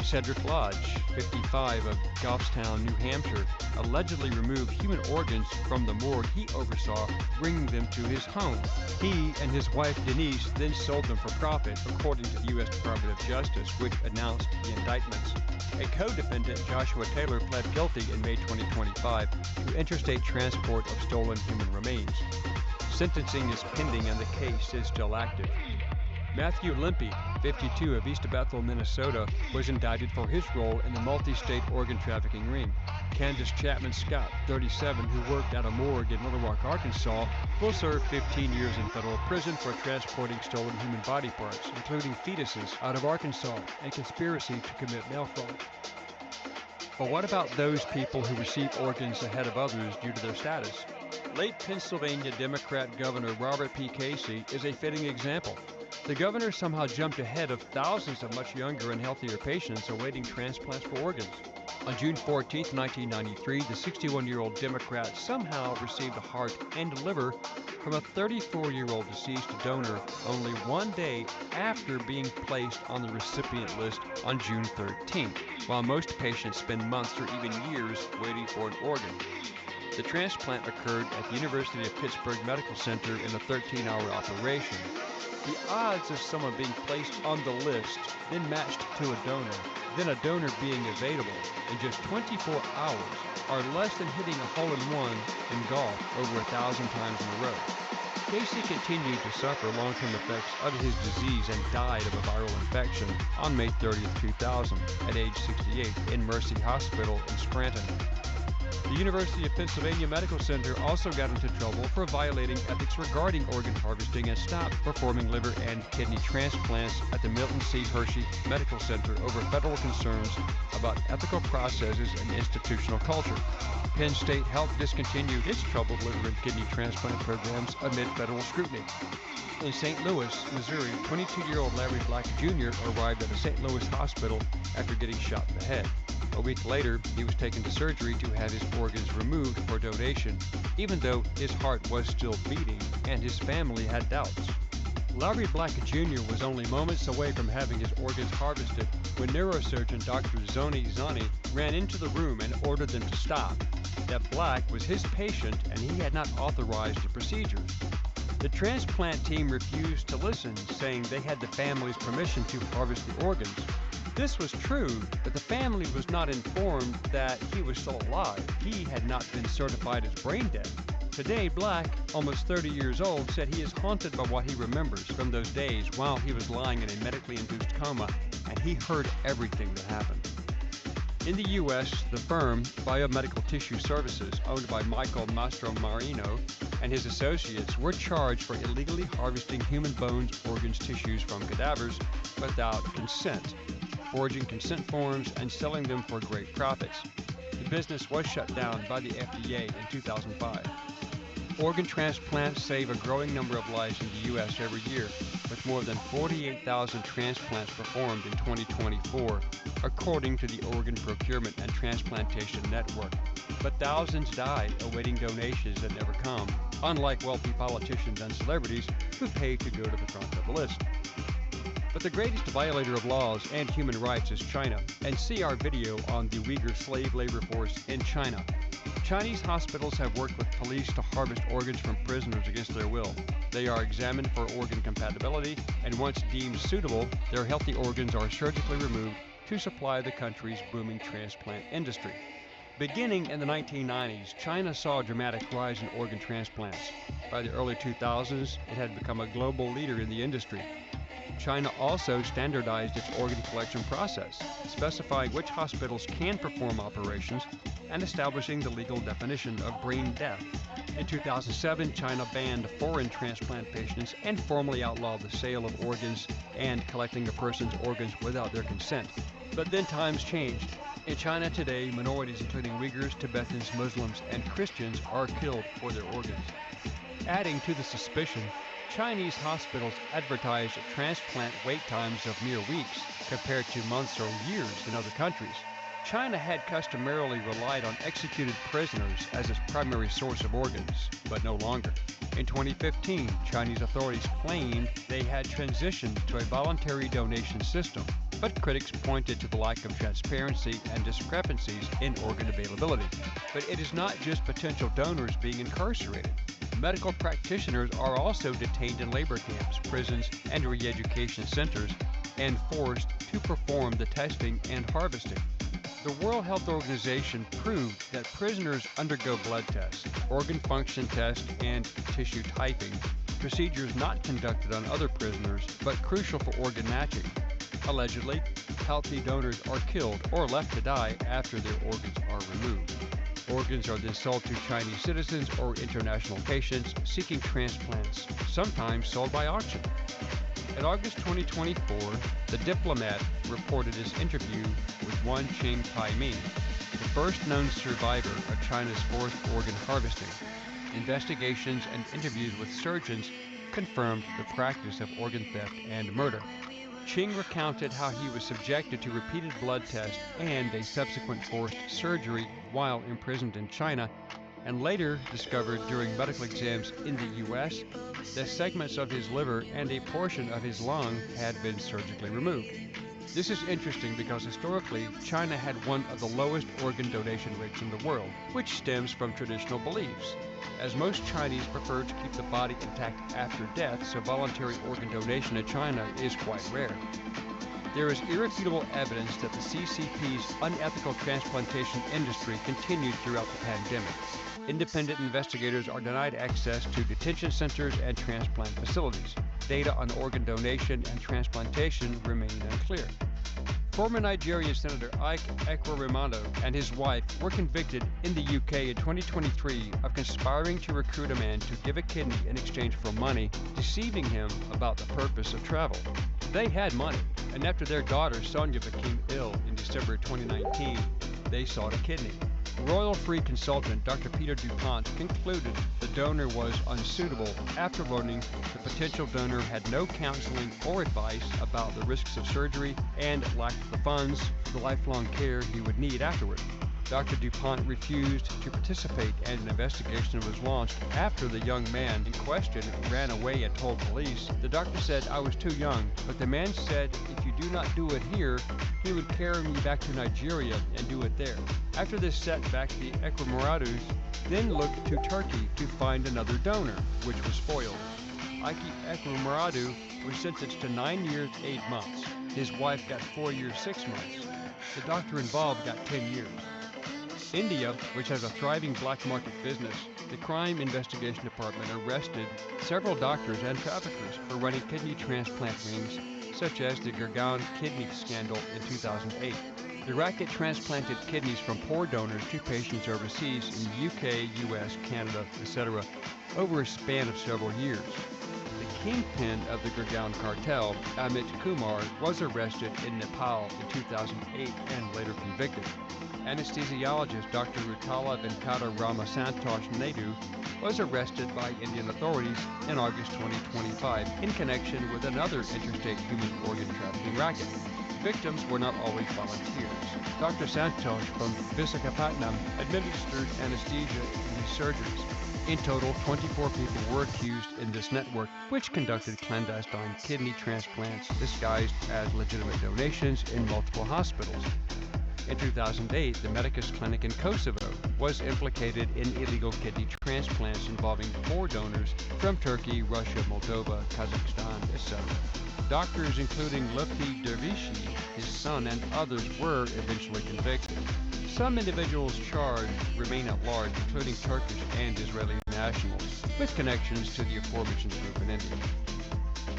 Cedric Lodge, 55, of Goffstown, New Hampshire, allegedly removed human organs from the morgue he oversaw, bringing them to his home. He and his wife Denise then sold them for profit, according to the U.S. Department of Justice, which announced the indictments. A co-defendant, Joshua Taylor, pled guilty in May 2025 to interstate transport of stolen human remains. Sentencing is pending and the case is still active. Matthew Limpy, 52, of East Bethel, Minnesota, was indicted for his role in the multi-state organ trafficking ring. Candace Chapman Scott, 37, who worked at a morgue in Little Rock, Arkansas, will serve 15 years in federal prison for transporting stolen human body parts, including fetuses, out of Arkansas, and conspiracy to commit mail fraud. But what about those people who receive organs ahead of others due to their status? Late Pennsylvania Democrat Governor Robert P. Casey is a fitting example. The governor somehow jumped ahead of thousands of much younger and healthier patients awaiting transplants for organs. On June 14, 1993, the 61-year-old Democrat somehow received a heart and liver from a 34-year-old deceased donor only one day after being placed on the recipient list on June 13, while most patients spend months or even years waiting for an organ. The transplant occurred at the University of Pittsburgh Medical Center in a 13-hour operation. The odds of someone being placed on the list, then matched to a donor being available in just 24 hours are less than hitting a hole-in-one in golf over 1,000 times in a row. Casey continued to suffer long-term effects of his disease and died of a viral infection on May 30, 2000, at age 68, in Mercy Hospital in Scranton. The University of Pennsylvania Medical Center also got into trouble for violating ethics regarding organ harvesting and stopped performing liver and kidney transplants at the Milton C. Hershey Medical Center over federal concerns about ethical processes and institutional culture. Penn State helped discontinue its troubled liver and kidney transplant programs amid federal scrutiny. In St. Louis, Missouri, 22-year-old Larry Black Jr. arrived at a St. Louis hospital after getting shot in the head. A week later, he was taken to surgery to have his organs removed for donation, even though his heart was still beating and his family had doubts. Larry Black Jr. was only moments away from having his organs harvested when neurosurgeon Dr. Zoni Zani ran into the room and ordered them to stop. That Black was his patient and he had not authorized the procedures. The transplant team refused to listen, saying they had the family's permission to harvest the organs. This was true, but the family was not informed that he was still alive. He had not been certified as brain dead. Today, Black, almost 30 years old, said he is haunted by what he remembers from those days while he was lying in a medically induced coma, and he heard everything that happened. In the U.S., the firm Biomedical Tissue Services, owned by Michael Mastromarino and his associates, were charged for illegally harvesting human bones, organs, tissues from cadavers without consent, forging consent forms, and selling them for great profits. The business was shut down by the FDA in 2005. Organ transplants save a growing number of lives in the U.S. every year, with more than 48,000 transplants performed in 2024, according to the Organ Procurement and Transplantation Network. But thousands die awaiting donations that never come, unlike wealthy politicians and celebrities who pay to go to the front of the list. But the greatest violator of laws and human rights is China, and see our video on the Uyghur slave labor force in China. Chinese hospitals have worked with police to harvest organs from prisoners against their will. They are examined for organ compatibility, and once deemed suitable, their healthy organs are surgically removed to supply the country's booming transplant industry. Beginning in the 1990s, China saw a dramatic rise in organ transplants. By the early 2000s, it had become a global leader in the industry. China also standardized its organ collection process, specifying which hospitals can perform operations and establishing the legal definition of brain death. In 2007, China banned foreign transplant patients and formally outlawed the sale of organs and collecting a person's organs without their consent. But then times changed. In China today, minorities including Uyghurs, Tibetans, Muslims, and Christians are killed for their organs. Adding to the suspicion, Chinese hospitals advertise transplant wait times of mere weeks compared to months or years in other countries. China had customarily relied on executed prisoners as its primary source of organs, but no longer. In 2015, Chinese authorities claimed they had transitioned to a voluntary donation system, but critics pointed to the lack of transparency and discrepancies in organ availability. But it is not just potential donors being incarcerated. Medical practitioners are also detained in labor camps, prisons, and re-education centers and forced to perform the testing and harvesting. The World Health Organization proved that prisoners undergo blood tests, organ function tests, and tissue typing, procedures not conducted on other prisoners but crucial for organ matching. Allegedly, healthy donors are killed or left to die after their organs are removed. Organs are then sold to Chinese citizens or international patients seeking transplants, sometimes sold by auction. In August 2024, The Diplomat reported his interview with Wan Ching Pai Mi, the first known survivor of China's forced organ harvesting. Investigations and interviews with surgeons confirmed the practice of organ theft and murder. Ching recounted how he was subjected to repeated blood tests and a subsequent forced surgery while imprisoned in China, and later discovered during medical exams in the U.S. that segments of his liver and a portion of his lung had been surgically removed. This is interesting because historically, China had one of the lowest organ donation rates in the world, which stems from traditional beliefs. As most Chinese prefer to keep the body intact after death, so voluntary organ donation in China is quite rare. There is irrefutable evidence that the CCP's unethical transplantation industry continued throughout the pandemic. Independent investigators are denied access to detention centers and transplant facilities. Data on organ donation and transplantation remain unclear. Former Nigerian Senator Ike Ekweremadu and his wife were convicted in the UK in 2023 of conspiring to recruit a man to give a kidney in exchange for money, deceiving him about the purpose of travel. They had money, and after their daughter Sonia became ill in December 2019, they sought a kidney. Royal-free consultant Dr. Peter DuPont concluded the donor was unsuitable after learning the potential donor had no counseling or advice about the risks of surgery and lacked the funds for the lifelong care he would need afterward. Dr. DuPont refused to participate, and an investigation was launched after the young man in question ran away and told police. The doctor said, "I was too young," but the man said if you do not do it here, he would carry me back to Nigeria and do it there. After this setback, the Ekwemeradus then looked to Turkey to find another donor, which was foiled. Ike Ekwemeradu was sentenced to 9 years, 8 months. His wife got 4 years, 6 months. The doctor involved got 10 years. India, which has a thriving black market business, the Crime Investigation Department arrested several doctors and traffickers for running kidney transplant rings, such as the Gurgaon kidney scandal in 2008. The racket transplanted kidneys from poor donors to patients overseas in the UK, US, Canada, etc. over a span of several years. The kingpin of the Gurgaon cartel, Amit Kumar, was arrested in Nepal in 2008 and later convicted. Anesthesiologist Dr. Rutala Venkata Ramasantosh Naidu was arrested by Indian authorities in August 2025 in connection with another interstate human organ trafficking racket. Victims were not always volunteers. Dr. Santosh from Visakhapatnam administered anesthesia in his surgeries. In total, 24 people were accused in this network, which conducted clandestine kidney transplants disguised as legitimate donations in multiple hospitals. In 2008, the Medicus Clinic in Kosovo was implicated in illegal kidney transplants involving 4 donors from Turkey, Russia, Moldova, Kazakhstan, etc. Doctors including Lutfi Dervishi, his son, and others were eventually convicted. Some individuals charged remain at large, including Turkish and Israeli nationals, with connections to the aforementioned group in India.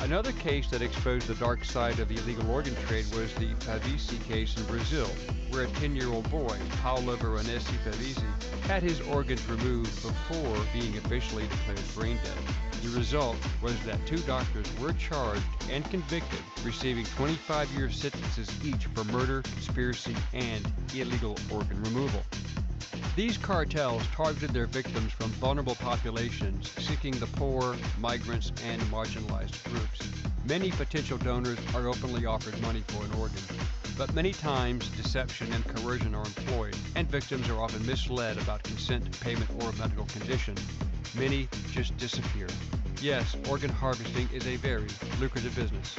Another case that exposed the dark side of the illegal organ trade was the Pavisi case in Brazil, where a 10-year-old boy, Paulo Veronese Pavisi, had his organs removed before being officially declared brain dead. The result was that 2 doctors were charged and convicted, receiving 25-year sentences each for murder, conspiracy, and illegal organ removal. These cartels targeted their victims from vulnerable populations, seeking the poor, migrants, and marginalized groups. Many potential donors are openly offered money for an organ, but many times deception and coercion are employed, and victims are often misled about consent, payment, or medical condition. Many just disappear. Yes, organ harvesting is a very lucrative business.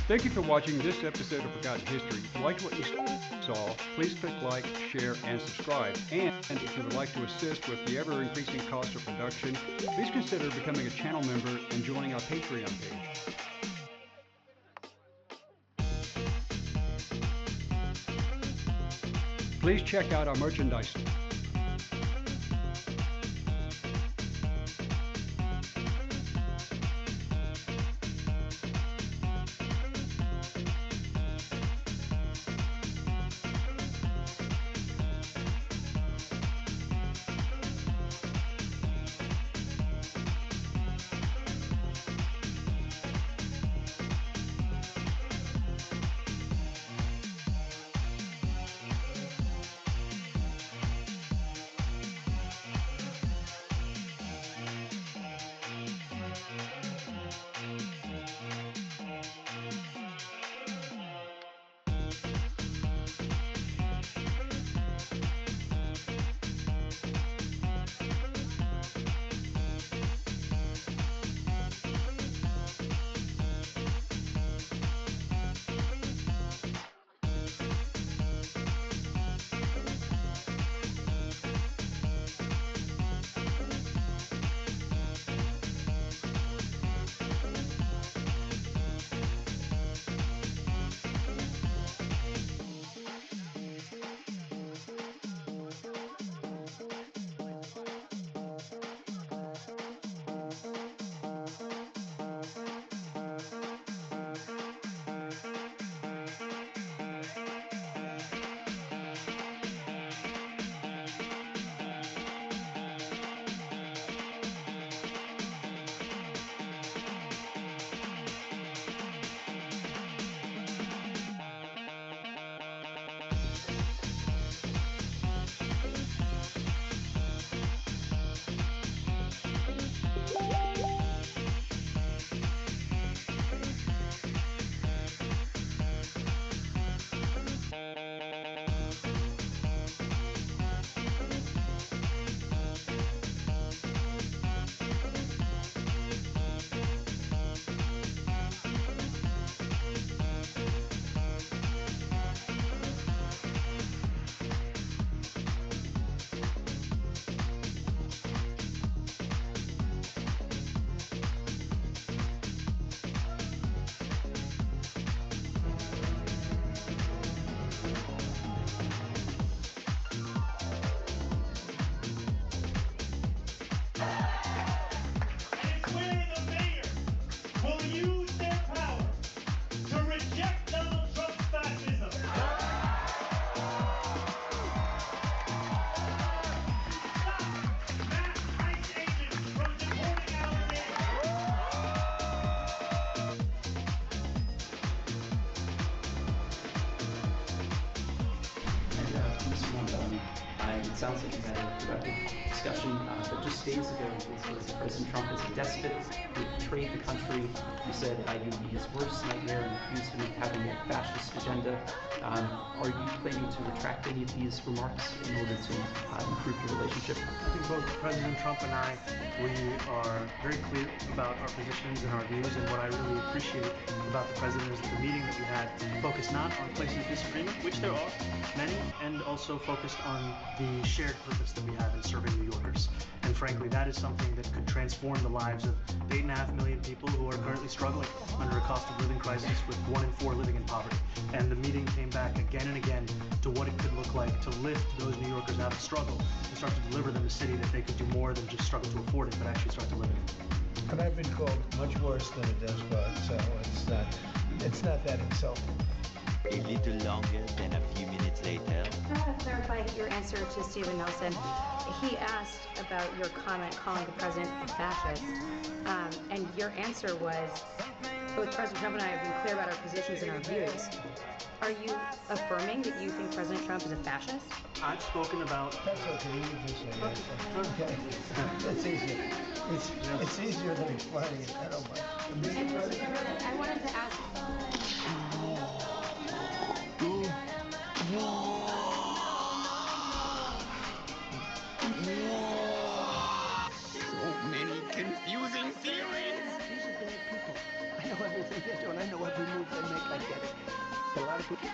Thank you for watching this episode of Forgotten History. If you liked what you saw, please click like, share, and subscribe. And if you would like to assist with the ever-increasing cost of production, please consider becoming a channel member and joining our Patreon page. Please check out our merchandise. Trump. It sounds like you had a productive discussion, but just days ago, you said President Trump is a despot. He betrayed the country. You said you would be his worst nightmare and accused him of having a fascist agenda. Are you planning to retract any of these remarks in order to improve your relationship? I think both President Trump and I, we are very clear about our positions and our views, and what I really appreciate about the President is that the meeting that we had focused not on places of disagreement, which there are many, and also focused on the shared purpose that we have in serving New Yorkers. And frankly, that is something that could transform the lives of 8.5 million people who are currently struggling under a cost of living crisis, with 1 in 4 living in poverty. And the meeting came back again and again to what it could look like to lift those New Yorkers out of struggle and start to deliver them a city that they could do more than just struggle to afford it, but actually start to live in it. And I've been called much worse than a despot, so it's not that insulting. A little longer than a few minutes later. I want to clarify your answer to Stephen Nelson. He asked about your comment calling the president a fascist, and your answer was, both President Trump and I have been clear about our positions and our views. Are you affirming that you think President Trump is a fascist? I've spoken about... That's okay, you just say yes. Okay, that's easier. It's easier than explaining it, I don't mind. I wanted to ask... So many confusing theories. These are bad people. I know everything they do, and I know every move they make. I get it. But a lot of people...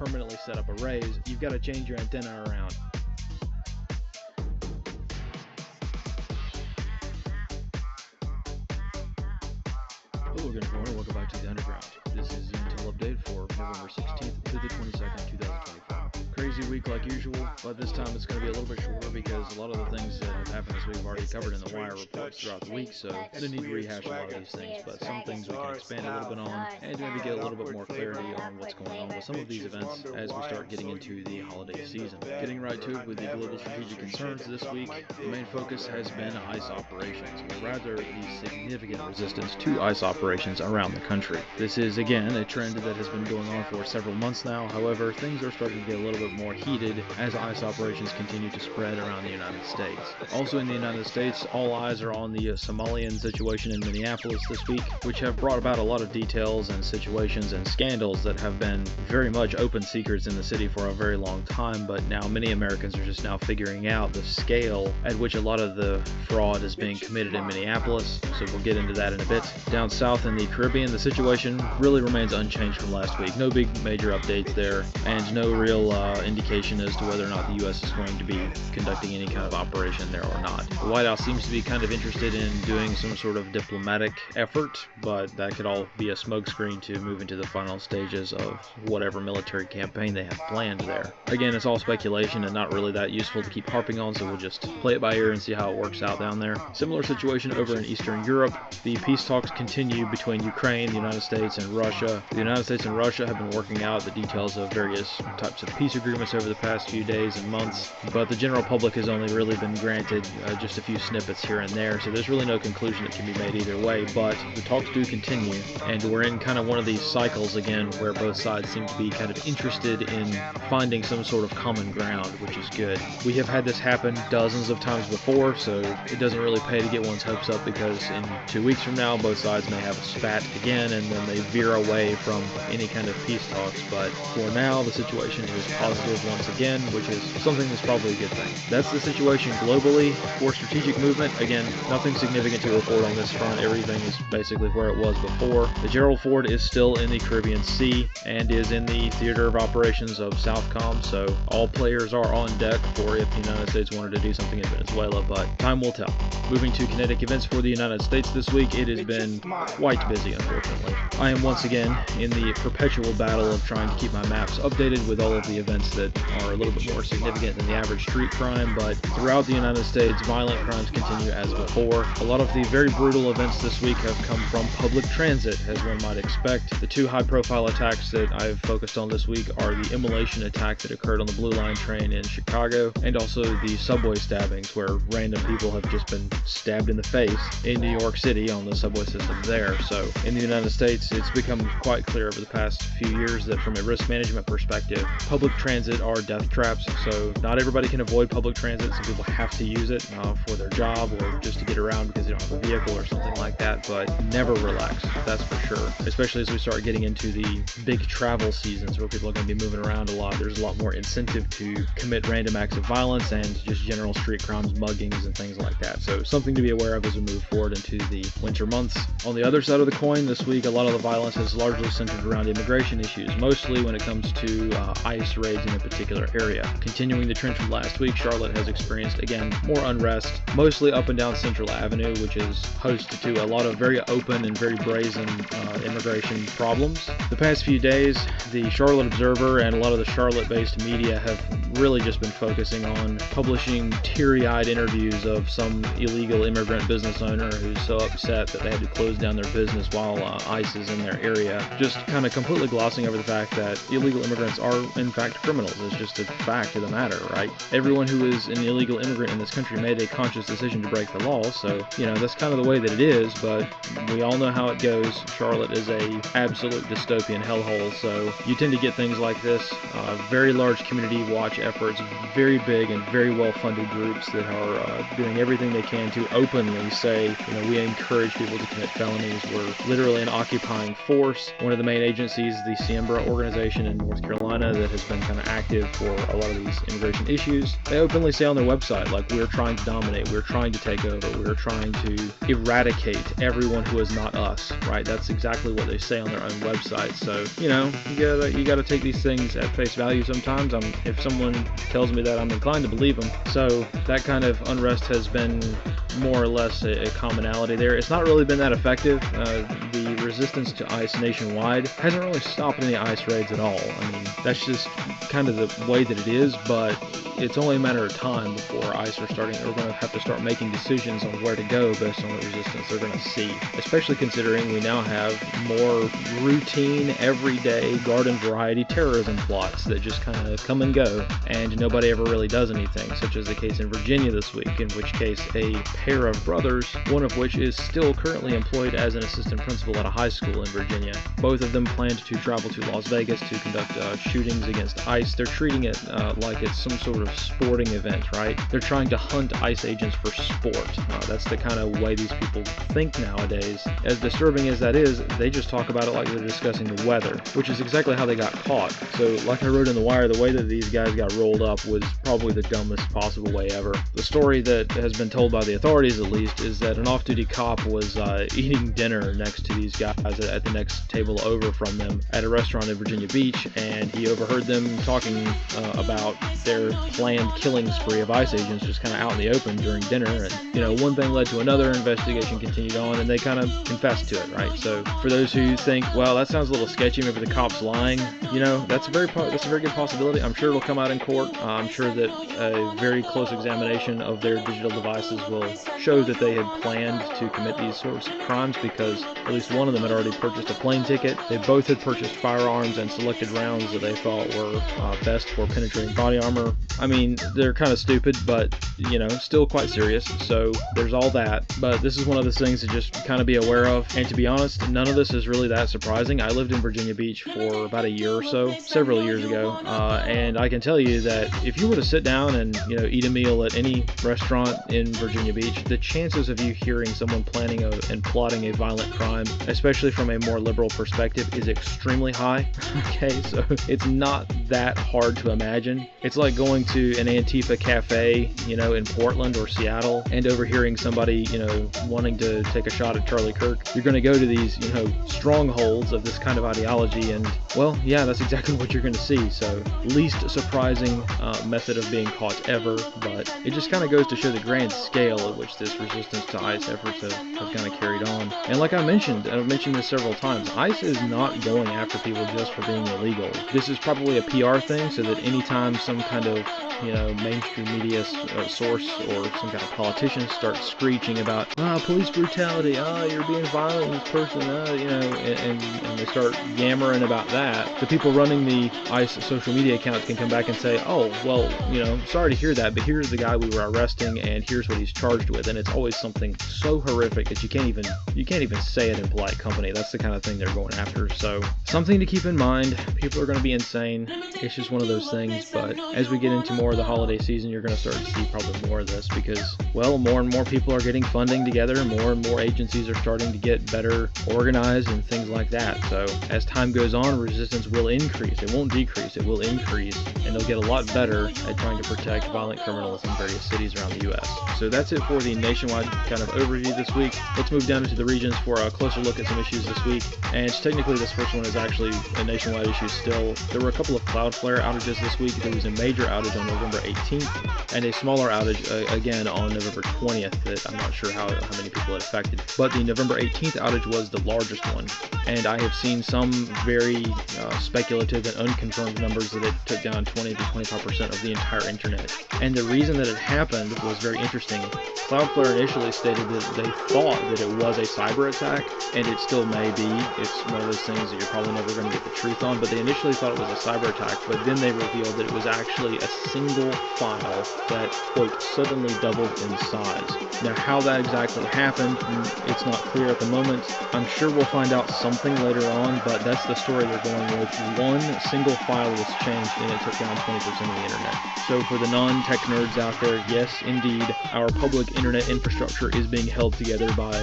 Permanently set up a raise, you've got to change your antenna around. Hello again, everyone. Welcome back to the Underground. This is the Intel update for November 16th to the 22nd, 2024. Crazy week like usual, but this time it's going to be a little bit shorter because a lot of the things that have happened this week we've already covered in the wire reports throughout the week, so I don't need to rehash a lot of these things, but some things we can expand a little bit on and maybe get a little bit more clarity on what's going on with some of these events as we start getting into the holiday season. Getting right to it with the global strategic concerns this week, the main focus has been ICE operations, or rather the significant resistance to ICE operations around the country. This is again a trend that has been going on for several months now. However, things are starting to get a little bit more heated as ICE operations continue to spread around the United States. Also in the United States, all eyes are on the Somalian situation in Minneapolis this week, which have brought about a lot of details and situations and scandals that have been very much open secrets in the city for a very long time, but now many Americans are just now figuring out the scale at which a lot of the fraud is being committed in Minneapolis, so we'll get into that in a bit. Down south in the Caribbean, the situation really remains unchanged from last week. No big major updates there, and no real indication indication as to whether or not the U.S. is going to be conducting any kind of operation there or not. The White House seems to be kind of interested in doing some sort of diplomatic effort, but that could all be a smokescreen to move into the final stages of whatever military campaign they have planned there. Again, it's all speculation and not really that useful to keep harping on, so we'll just play it by ear and see how it works out down there. Similar situation over in Eastern Europe. The peace talks continue between Ukraine, the United States, and Russia. The United States and Russia have been working out the details of various types of peace agreements over the past few days and months, but the general public has only really been granted just a few snippets here and there, so there's really no conclusion that can be made either way, but the talks do continue, and we're in kind of one of these cycles again where both sides seem to be kind of interested in finding some sort of common ground, which is good. We have had this happen dozens of times before, so it doesn't really pay to get one's hopes up, because in 2 weeks from now both sides may have a spat again and then they veer away from any kind of peace talks, but for now the situation is positive once again, which is something that's probably a good thing. That's the situation globally. For strategic movement, again, nothing significant to report on this front. Everything is basically where it was before. The Gerald Ford is still in the Caribbean Sea and is in the theater of operations of Southcom, so all players are on deck for if the United States wanted to do something in Venezuela, but time will tell. Moving to kinetic events for the United States this week, it has been quite busy, unfortunately. I am once again in the perpetual battle of trying to keep my maps updated with all of the events that are a little bit more significant than the average street crime, but throughout the United States, violent crimes continue as before. A lot of the very brutal events this week have come from public transit, as one might expect. The two high-profile attacks that I've focused on this week are the immolation attack that occurred on the Blue Line train in Chicago, and also the subway stabbings, where random people have just been stabbed in the face in New York City on the subway system there. So in the United States, it's become quite clear over the past few years that from a risk management perspective, public transit are death traps, so not everybody can avoid public transit. Some people have to use it for their job or just to get around because they don't have a vehicle or something like that, but never relax, that's for sure. Especially as we start getting into the big travel seasons where people are going to be moving around a lot, there's a lot more incentive to commit random acts of violence and just general street crimes, muggings, and things like that. So something to be aware of as we move forward into the winter months. On the other side of the coin, this week a lot of the violence has largely centered around immigration issues, mostly when it comes to ICE raids in a particular area. Continuing the trend from last week, Charlotte has experienced, again, more unrest, mostly up and down Central Avenue, which is host to a lot of very open and very brazen immigration problems. The past few days, the Charlotte Observer and a lot of the Charlotte-based media have really just been focusing on publishing teary-eyed interviews of some illegal immigrant business owner who's so upset that they had to close down their business while ICE is in their area. Just kind of completely glossing over the fact that illegal immigrants are in fact criminals. It's just a fact of the matter, right? Everyone who is an illegal immigrant in this country made a conscious decision to break the law, so, you know, that's kind of the way that it is, but we all know how it goes. Charlotte is a absolute dystopian hellhole, so you tend to get things like this. Very large community watch efforts, very big and very well-funded groups that are doing everything they can to openly say, you know, we encourage people to commit felonies. We're literally an occupying force. One of the main agencies, the Siembra organization in North Carolina that has been kind of active for a lot of these immigration issues, they openly say on their website, like, we're trying to dominate, we're trying to take over, we're trying to eradicate everyone who is not us, right? That's exactly what they say on their own website. So, you know, you gotta take these things at face value sometimes. If someone tells me that, I'm inclined to believe them. So that kind of unrest has been more or less a commonality there. It's not really been that effective. The resistance to ICE nationwide hasn't really stopped any ICE raids at all. I mean, that's just kind of the way that it is, but it's only a matter of time before ICE are going to have to start making decisions on where to go based on the resistance they're going to see, especially considering we now have more routine, everyday, garden variety terrorism plots that just kind of come and go, and nobody ever really does anything, such as the case in Virginia this week, in which case a pair of brothers, one of which is still currently employed as an assistant principal at a high school in Virginia. Both of them planned to travel to Las Vegas to conduct shootings against ICE. They're treating it like it's some sort of sporting event, right? They're trying to hunt ICE agents for sport. That's the kind of way these people think nowadays. As disturbing as that is, they just talk about it like they're discussing the weather, which is exactly how they got caught. So like I wrote in The Wire, the way that these guys got rolled up was probably the dumbest possible way ever. The story that has been told by the authorities, at least, is that an off-duty cop was eating dinner next to these guys at the next table over from them at a restaurant in Virginia Beach, and he overheard them talking about their planned killing spree of ICE agents just kind of out in the open during dinner. And, you know, one thing led to another, investigation continued on, and they kind of confessed to it, right? So for those who think, well, that sounds a little sketchy, maybe the cop's lying, you know, that's a very good possibility. I'm sure it'll come out in court. I'm sure that a very close examination of their digital devices will show that they had planned to commit these sorts of crimes, because at least one of them had already purchased a plane ticket. They both had purchased firearms and selected rounds that they thought were best for penetrating body armor. I mean, they're kind of stupid, but, you know, still quite serious. So there's all that. But this is one of those things to just kind of be aware of. And to be honest, none of this is really that surprising. I lived in Virginia Beach for about a year or so, several years ago, and I can tell you that if you were to sit down and, you know, eat a meal at any restaurant in Virginia Beach, the chances of you hearing someone planning and plotting a violent crime, especially from a more liberal perspective, is extremely high. Okay, so it's not that hard to imagine. It's like going to an Antifa cafe, you know, in Portland or Seattle, and overhearing somebody, you know, wanting to take a shot at Charlie Kirk. You're going to go to these, you know, strongholds of this kind of ideology, and, well, yeah, that's exactly what you're going to see. So, least surprising method of being caught ever, but it just kind of goes to show the grand scale at which this resistance to ICE efforts have kind of carried on. And like I've mentioned this several times, ICE is not going after people just for being illegal. This is probably a PR thing, so that anytime some kind of, you know, mainstream media source or some kind of politician starts screeching about police brutality, you're being violent with this person, you know, and they start yammering about that, the people running the ICE social media accounts can come back and say, oh, well, you know, sorry to hear that, but here's the guy we were arresting, and here's what he's charged with. And it's always something so horrific that you can't even say it in polite company. That's the kind of thing they're going after. So something to keep in mind. People are going to be insane. It's just one of those things. But as we get into more of the holiday season, you're going to start to see probably more of this, because, well, more and more people are getting funding together. More and more agencies are starting to get better organized and things like that. So as time goes on, resistance will increase. It won't decrease. It will increase, and they'll get a lot better at trying to protect violent criminals in various cities around the U.S. So that's it for the nationwide kind of overview this week. Let's move down into the regions for a closer look at some issues this week. And technically this first one is actually a nationwide issue still. There were a couple of Cloudflare outages this week. There was a major outage on November 18th and a smaller outage again on November 20th that I'm not sure how many people it affected. But the November 18th outage was the largest one. And I have seen some very speculative and unconfirmed numbers that it took down 20 to 25% of the entire internet. And the reason that it happened was very interesting. Cloudflare initially stated that they thought that it was a cyber attack, and it still may be. It's one of those things that you're probably never going to get the truth on, but they initially thought it was a cyber attack, but then they revealed that it was actually a single file that, quote, suddenly doubled in size. Now, how that exactly happened, it's not clear at the moment. I'm sure we'll find out something later on, but that's the story they're going with. One single file was changed, and it took down 20% of the internet. So for the non-tech nerds out there, yes, indeed, our public internet infrastructure is being held together by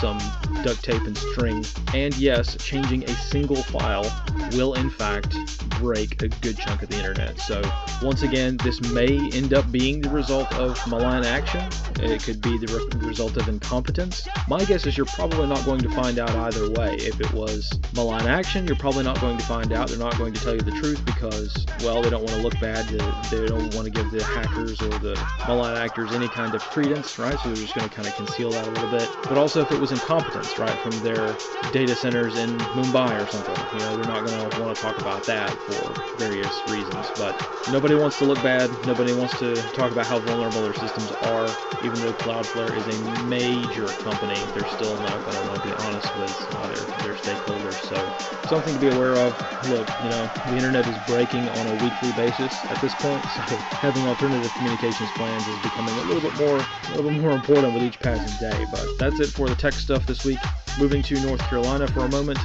some duct tape and string. And yes, changing a single file will in fact break a good chunk of the internet. So once again, this may end up being the result of malign action. It could be the result of incompetence. My guess is you're probably not going to find out either way. If it was malign action, you're probably not going to find out. They're not going to tell you the truth because, well, they don't want to look bad. They don't want to give the hackers or the malign actors any kind of credence, right? So they're just going to kind of conceal that a little bit. But also if it was incompetence, right, from their data centers in Mumbai or something, you know, they're not going to want to talk about that for various reasons. But nobody wants to look bad. Nobody wants to talk about how vulnerable their systems are. Even though Cloudflare is a major company, they're still not going to want to be honest with their stakeholders. So something to be aware of. Look, you know, the internet is breaking on a weekly basis at this point, so having alternative communications plans is becoming a little bit more important with each passing day. But that's it for the tech stuff this week. Moving to North Carolina for a moment.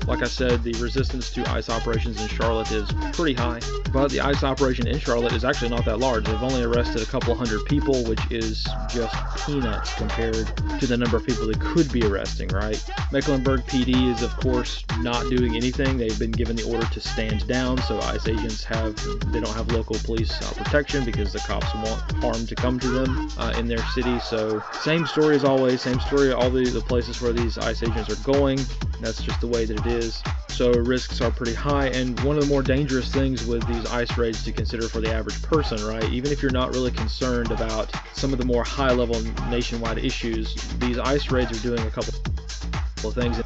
Like I said, the resistance to ICE operations in Charlotte is pretty high, but the ICE operations operation in Charlotte is actually not that large. They've only arrested a couple hundred people, which is just peanuts compared to the number of people they could be arresting, right? Mecklenburg PD is, of course, not doing anything. They've been given the order to stand down, so ICE agents don't have local police protection because the cops want harm to come to them in their city. So same story as always, same story all the places where these ICE agents are going. That's just the way that it is. So risks are pretty high, and one of the more dangerous things with these ICE raids to consider for the average person, right? Even if you're not really concerned about some of the more high-level nationwide issues, these ICE raids are doing a couple of things.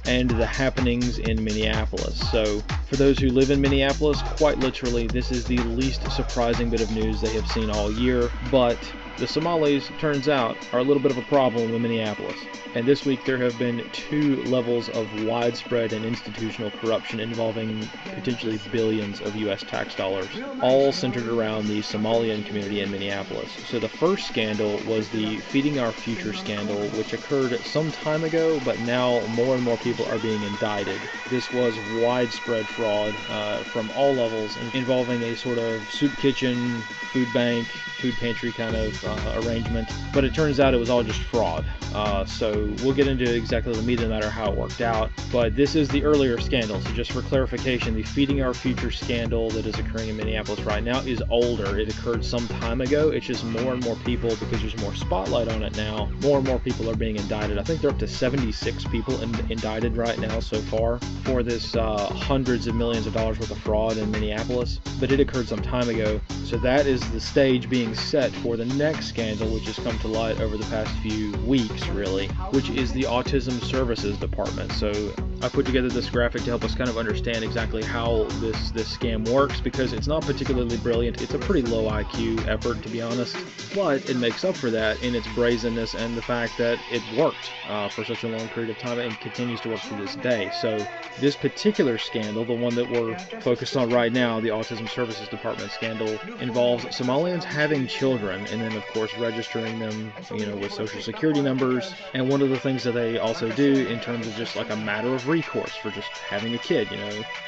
And the happenings in Minneapolis. So for those who live in Minneapolis, quite literally, this is the least surprising bit of news they have seen all year. But the Somalis, turns out, are a little bit of a problem in Minneapolis. And this week there have been 2 levels of widespread and institutional corruption involving potentially billions of US tax dollars, all centered around the Somalian community in Minneapolis. So the first scandal was the Feeding Our Future scandal, which occurred some time ago, but now more and more people are being indicted. This was widespread fraud from all levels, involving a sort of soup kitchen, food bank, food pantry kind of arrangement. But it turns out it was all just fraud. So we'll get into exactly the meat of the matter, how it worked out. But this is the earlier scandal. So just for clarification, the Feeding Our Future scandal that is occurring in Minneapolis right now is older. It occurred some time ago. It's just more and more people, because there's more spotlight on it now, more and more people are being indicted. I think they're up to 76 people indicted right now so far for this hundreds of millions of dollars worth of fraud in Minneapolis. But it occurred some time ago. So that is the stage being set for the next scandal, which has come to light over the past few weeks, really, which is the Autism Services Department. So I put together this graphic to help us kind of understand exactly how this scam works, because it's not particularly brilliant. It's a pretty low IQ effort, to be honest, but it makes up for that in its brazenness and the fact that it worked for such a long period of time and continues to work to this day. So this particular scandal, the one that we're focused on right now, the Autism Services Department scandal, involves Somalians having children and then, of course, registering them, with social security numbers. And one of the things that they also do in terms of just like a matter of recourse for just having a kid,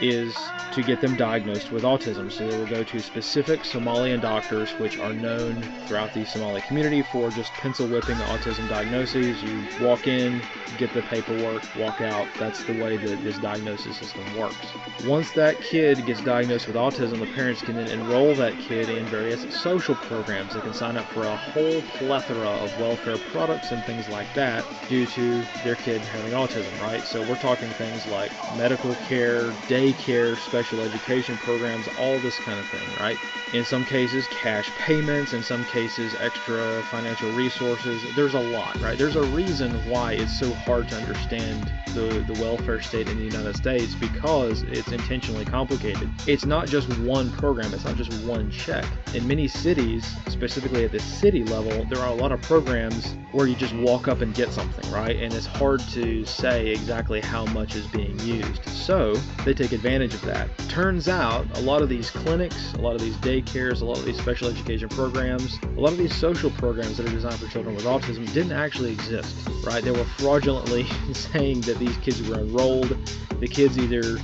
is to get them diagnosed with autism. So they will go to specific Somalian doctors, which are known throughout the Somali community for just pencil whipping autism diagnoses. You walk in, get the paperwork, walk out. That's the way that this diagnosis system works. Once that kid gets diagnosed with autism, the parents can then enroll that kid in various social programs. They can sign up for a whole plethora of welfare products and things like that due to their kid having autism, right? So we're talking things like medical care, daycare, special education programs, all this kind of thing, right? In some cases, cash payments, in some cases, extra financial resources. There's a lot, right? There's a reason why it's so hard to understand the welfare state in the United States, because it's intentionally complicated. It's not just one program, it's not just one check. In many cities, specifically at the city level, there are a lot of programs where you just walk up and get something, right? And it's hard to say exactly how much is being used. So they take advantage of that. Turns out a lot of these clinics, a lot of these daycares, a lot of these special education programs, a lot of these social programs that are designed for children with autism didn't actually exist, right? They were fraudulently saying that these kids were enrolled. The kids either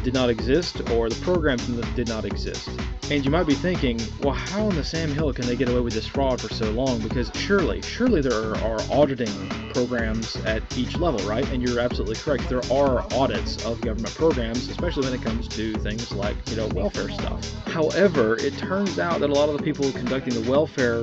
did not exist or the programs did not exist. And you might be thinking, well, how in the Sam Hill can they get away with this fraud for so long? Because surely there are auditing programs at each level, right? And you're absolutely correct. There are audits of government programs, especially when it comes to things like, welfare stuff. However, it turns out that a lot of the people conducting the welfare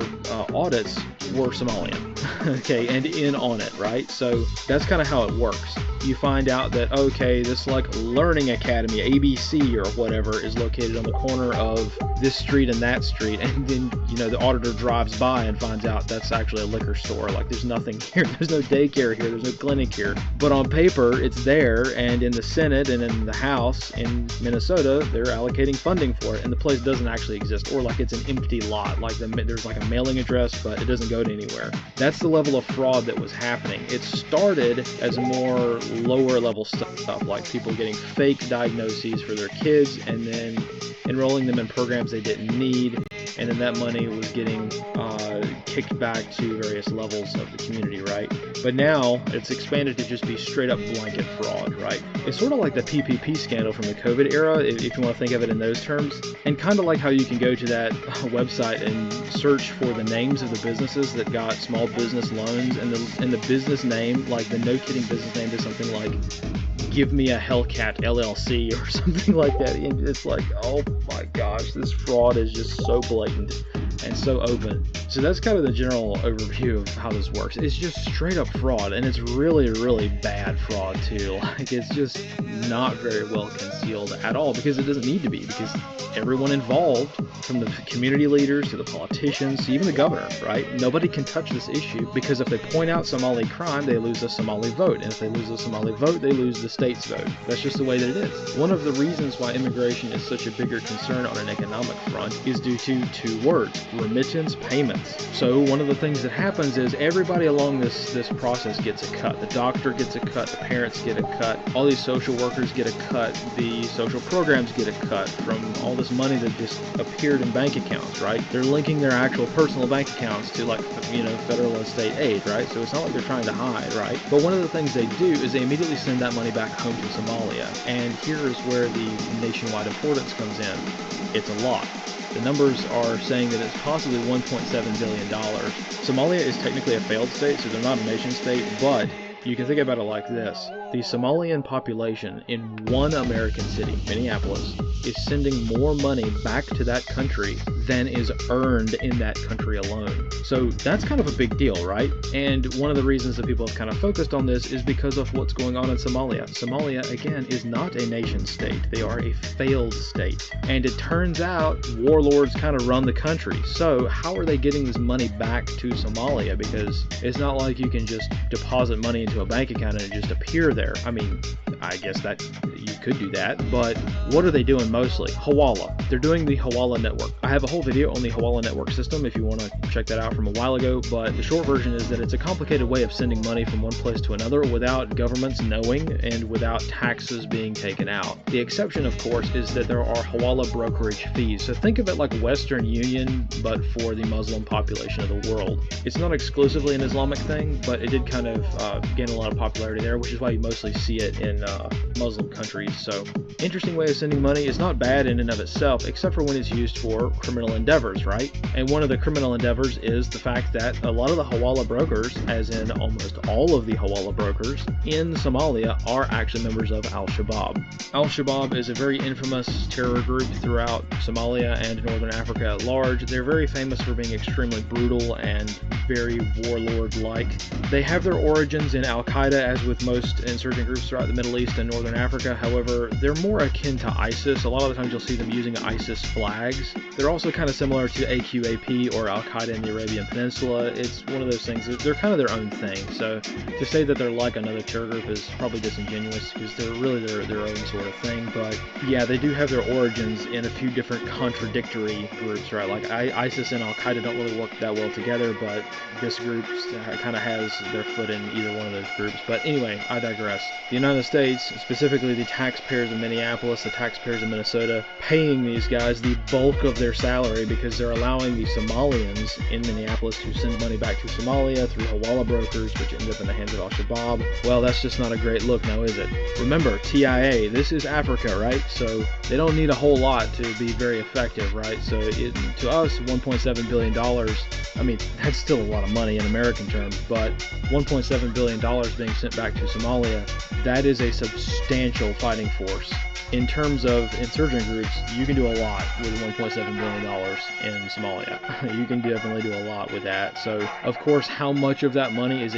audits were Somalian, okay, and in on it, right? So that's kind of how it works. You find out that, okay, this learning academy, ABC or whatever, is located on the corner of this street and that street, and then, the auditor drives by and finds out that's actually a liquor store. There's nothing here, there's no daycare here, there's no clinic here. But on paper, it's there, and in the Senate and in the House in Minnesota, they're allocating funding for it, and the place doesn't actually exist, or it's an empty lot, there's a mailing address, but it doesn't go to anywhere. That's the level of fraud that was happening. It started as more lower level stuff, like people getting fake diagnoses for their kids and then enrolling them in programs they didn't need, and then that money was getting kicked back to various levels of the community, right? But now it's expanded to just be straight up blanket fraud, right? It's sort of like the PPP scandal from the COVID era, if you want to think of it in those terms. And kind of like how you can go to that website and search for the names of the businesses that got small business loans, and the business name, like the no kidding business name, is something like Give Me a Hellcat LLC or something like that. And it's like, oh my gosh, this fraud is just so blatant and so open. So that's kind of the general overview of how this works. It's just straight up fraud, and it's really, really bad fraud too. Like, it's just not very well concealed at all, because it doesn't need to be, because everyone involved, from the community leaders to the politicians to even the governor, right? Nobody can touch this issue, because if they point out Somali crime, they lose the Somali vote, and if they lose the Somali vote, they lose the state's vote. That's just the way that it is. One of the reasons why immigration is such a bigger concern on an economic front is due to two words: remittance payments. So one of the things that happens is everybody along this process gets a cut. The doctor gets a cut, the parents get a cut, all these social workers get a cut, the social programs get a cut from all this money that just appeared in bank accounts, right? They're linking their actual personal bank accounts to, like, federal and state aid, right? So it's not like they're trying to hide, right? But one of the things they do is they immediately send that money back home to Somalia. And here is where the nationwide importance comes in. It's a lot. The numbers are saying that it's possibly $1.7 billion. Somalia is technically a failed state, so they're not a nation state, but you can think about it like this. The Somalian population in one American city, Minneapolis, is sending more money back to that country than is earned in that country alone. So that's kind of a big deal, right? And one of the reasons that people have kind of focused on this is because of what's going on in Somalia. Somalia, again, is not a nation state. They are a failed state. And it turns out warlords kind of run the country. So how are they getting this money back to Somalia? Because it's not like you can just deposit money into a bank account and it just appear there. I mean, I guess that you could do that, but what are they doing mostly? Hawala. They're doing the Hawala network. I have a whole video on the Hawala network system if you want to check that out from a while ago, but the short version is that it's a complicated way of sending money from one place to another without governments knowing and without taxes being taken out. The exception, of course, is that there are Hawala brokerage fees. So think of it like Western Union, but for the Muslim population of the world. It's not exclusively an Islamic thing, but it did kind of gain a lot of popularity there, which is why you mostly see it in Muslim countries. So interesting way of sending money. Is not bad in and of itself, except for when it's used for criminal endeavors, right? And one of the criminal endeavors is the fact that a lot of the Hawala brokers, as in almost all of the Hawala brokers in Somalia, are actually members of Al-Shabaab. Al-Shabaab is a very infamous terror group throughout Somalia and Northern Africa at large. They're very famous for being extremely brutal and very warlord-like. They have their origins in Al-Qaeda, as with most insurgent groups throughout the Middle East and Northern Africa. However, they're more akin to ISIS. A lot of the times you'll see them using ISIS flags. They're also kind of similar to AQAP or Al-Qaeda in the Arabian Peninsula. It's one of those things that they're kind of their own thing. So to say that they're like another terror group is probably disingenuous, because they're really their own sort of thing. But yeah, they do have their origins in a few different contradictory groups, right? Like ISIS and Al-Qaeda don't really work that well together, but this group kind of has their foot in either one of those groups. But anyway, I digress. The United States, specifically the taxpayers of Minneapolis, the taxpayers of Minnesota, paying these guys the bulk of their salary because they're allowing the Somalians in Minneapolis to send money back to Somalia through Hawala brokers, which end up in the hands of Al-Shabaab. Well, that's just not a great look now, is it? Remember, TIA, this is Africa, right? So they don't need a whole lot to be very effective, right? So to us, $1.7 billion, I mean, that's still a lot of money in American terms, but $1.7 billion being sent back to Somalia, that is a substantial fighting force. In terms of insurgent groups, you can do a lot with $1.7 billion in Somalia. You can definitely do a lot with that. So, of course, how much of that money is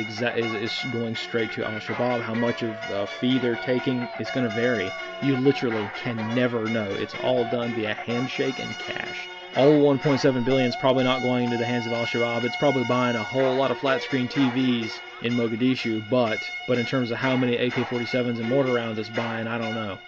going straight to Al-Shabaab, how much of a fee they're taking, is going to vary. You literally can never know. It's all done via handshake and cash. All 1.7 billion is probably not going into the hands of Al-Shabaab. It's probably buying a whole lot of flat screen TVs in Mogadishu, but in terms of how many AK-47s and mortar rounds it's buying, I don't know.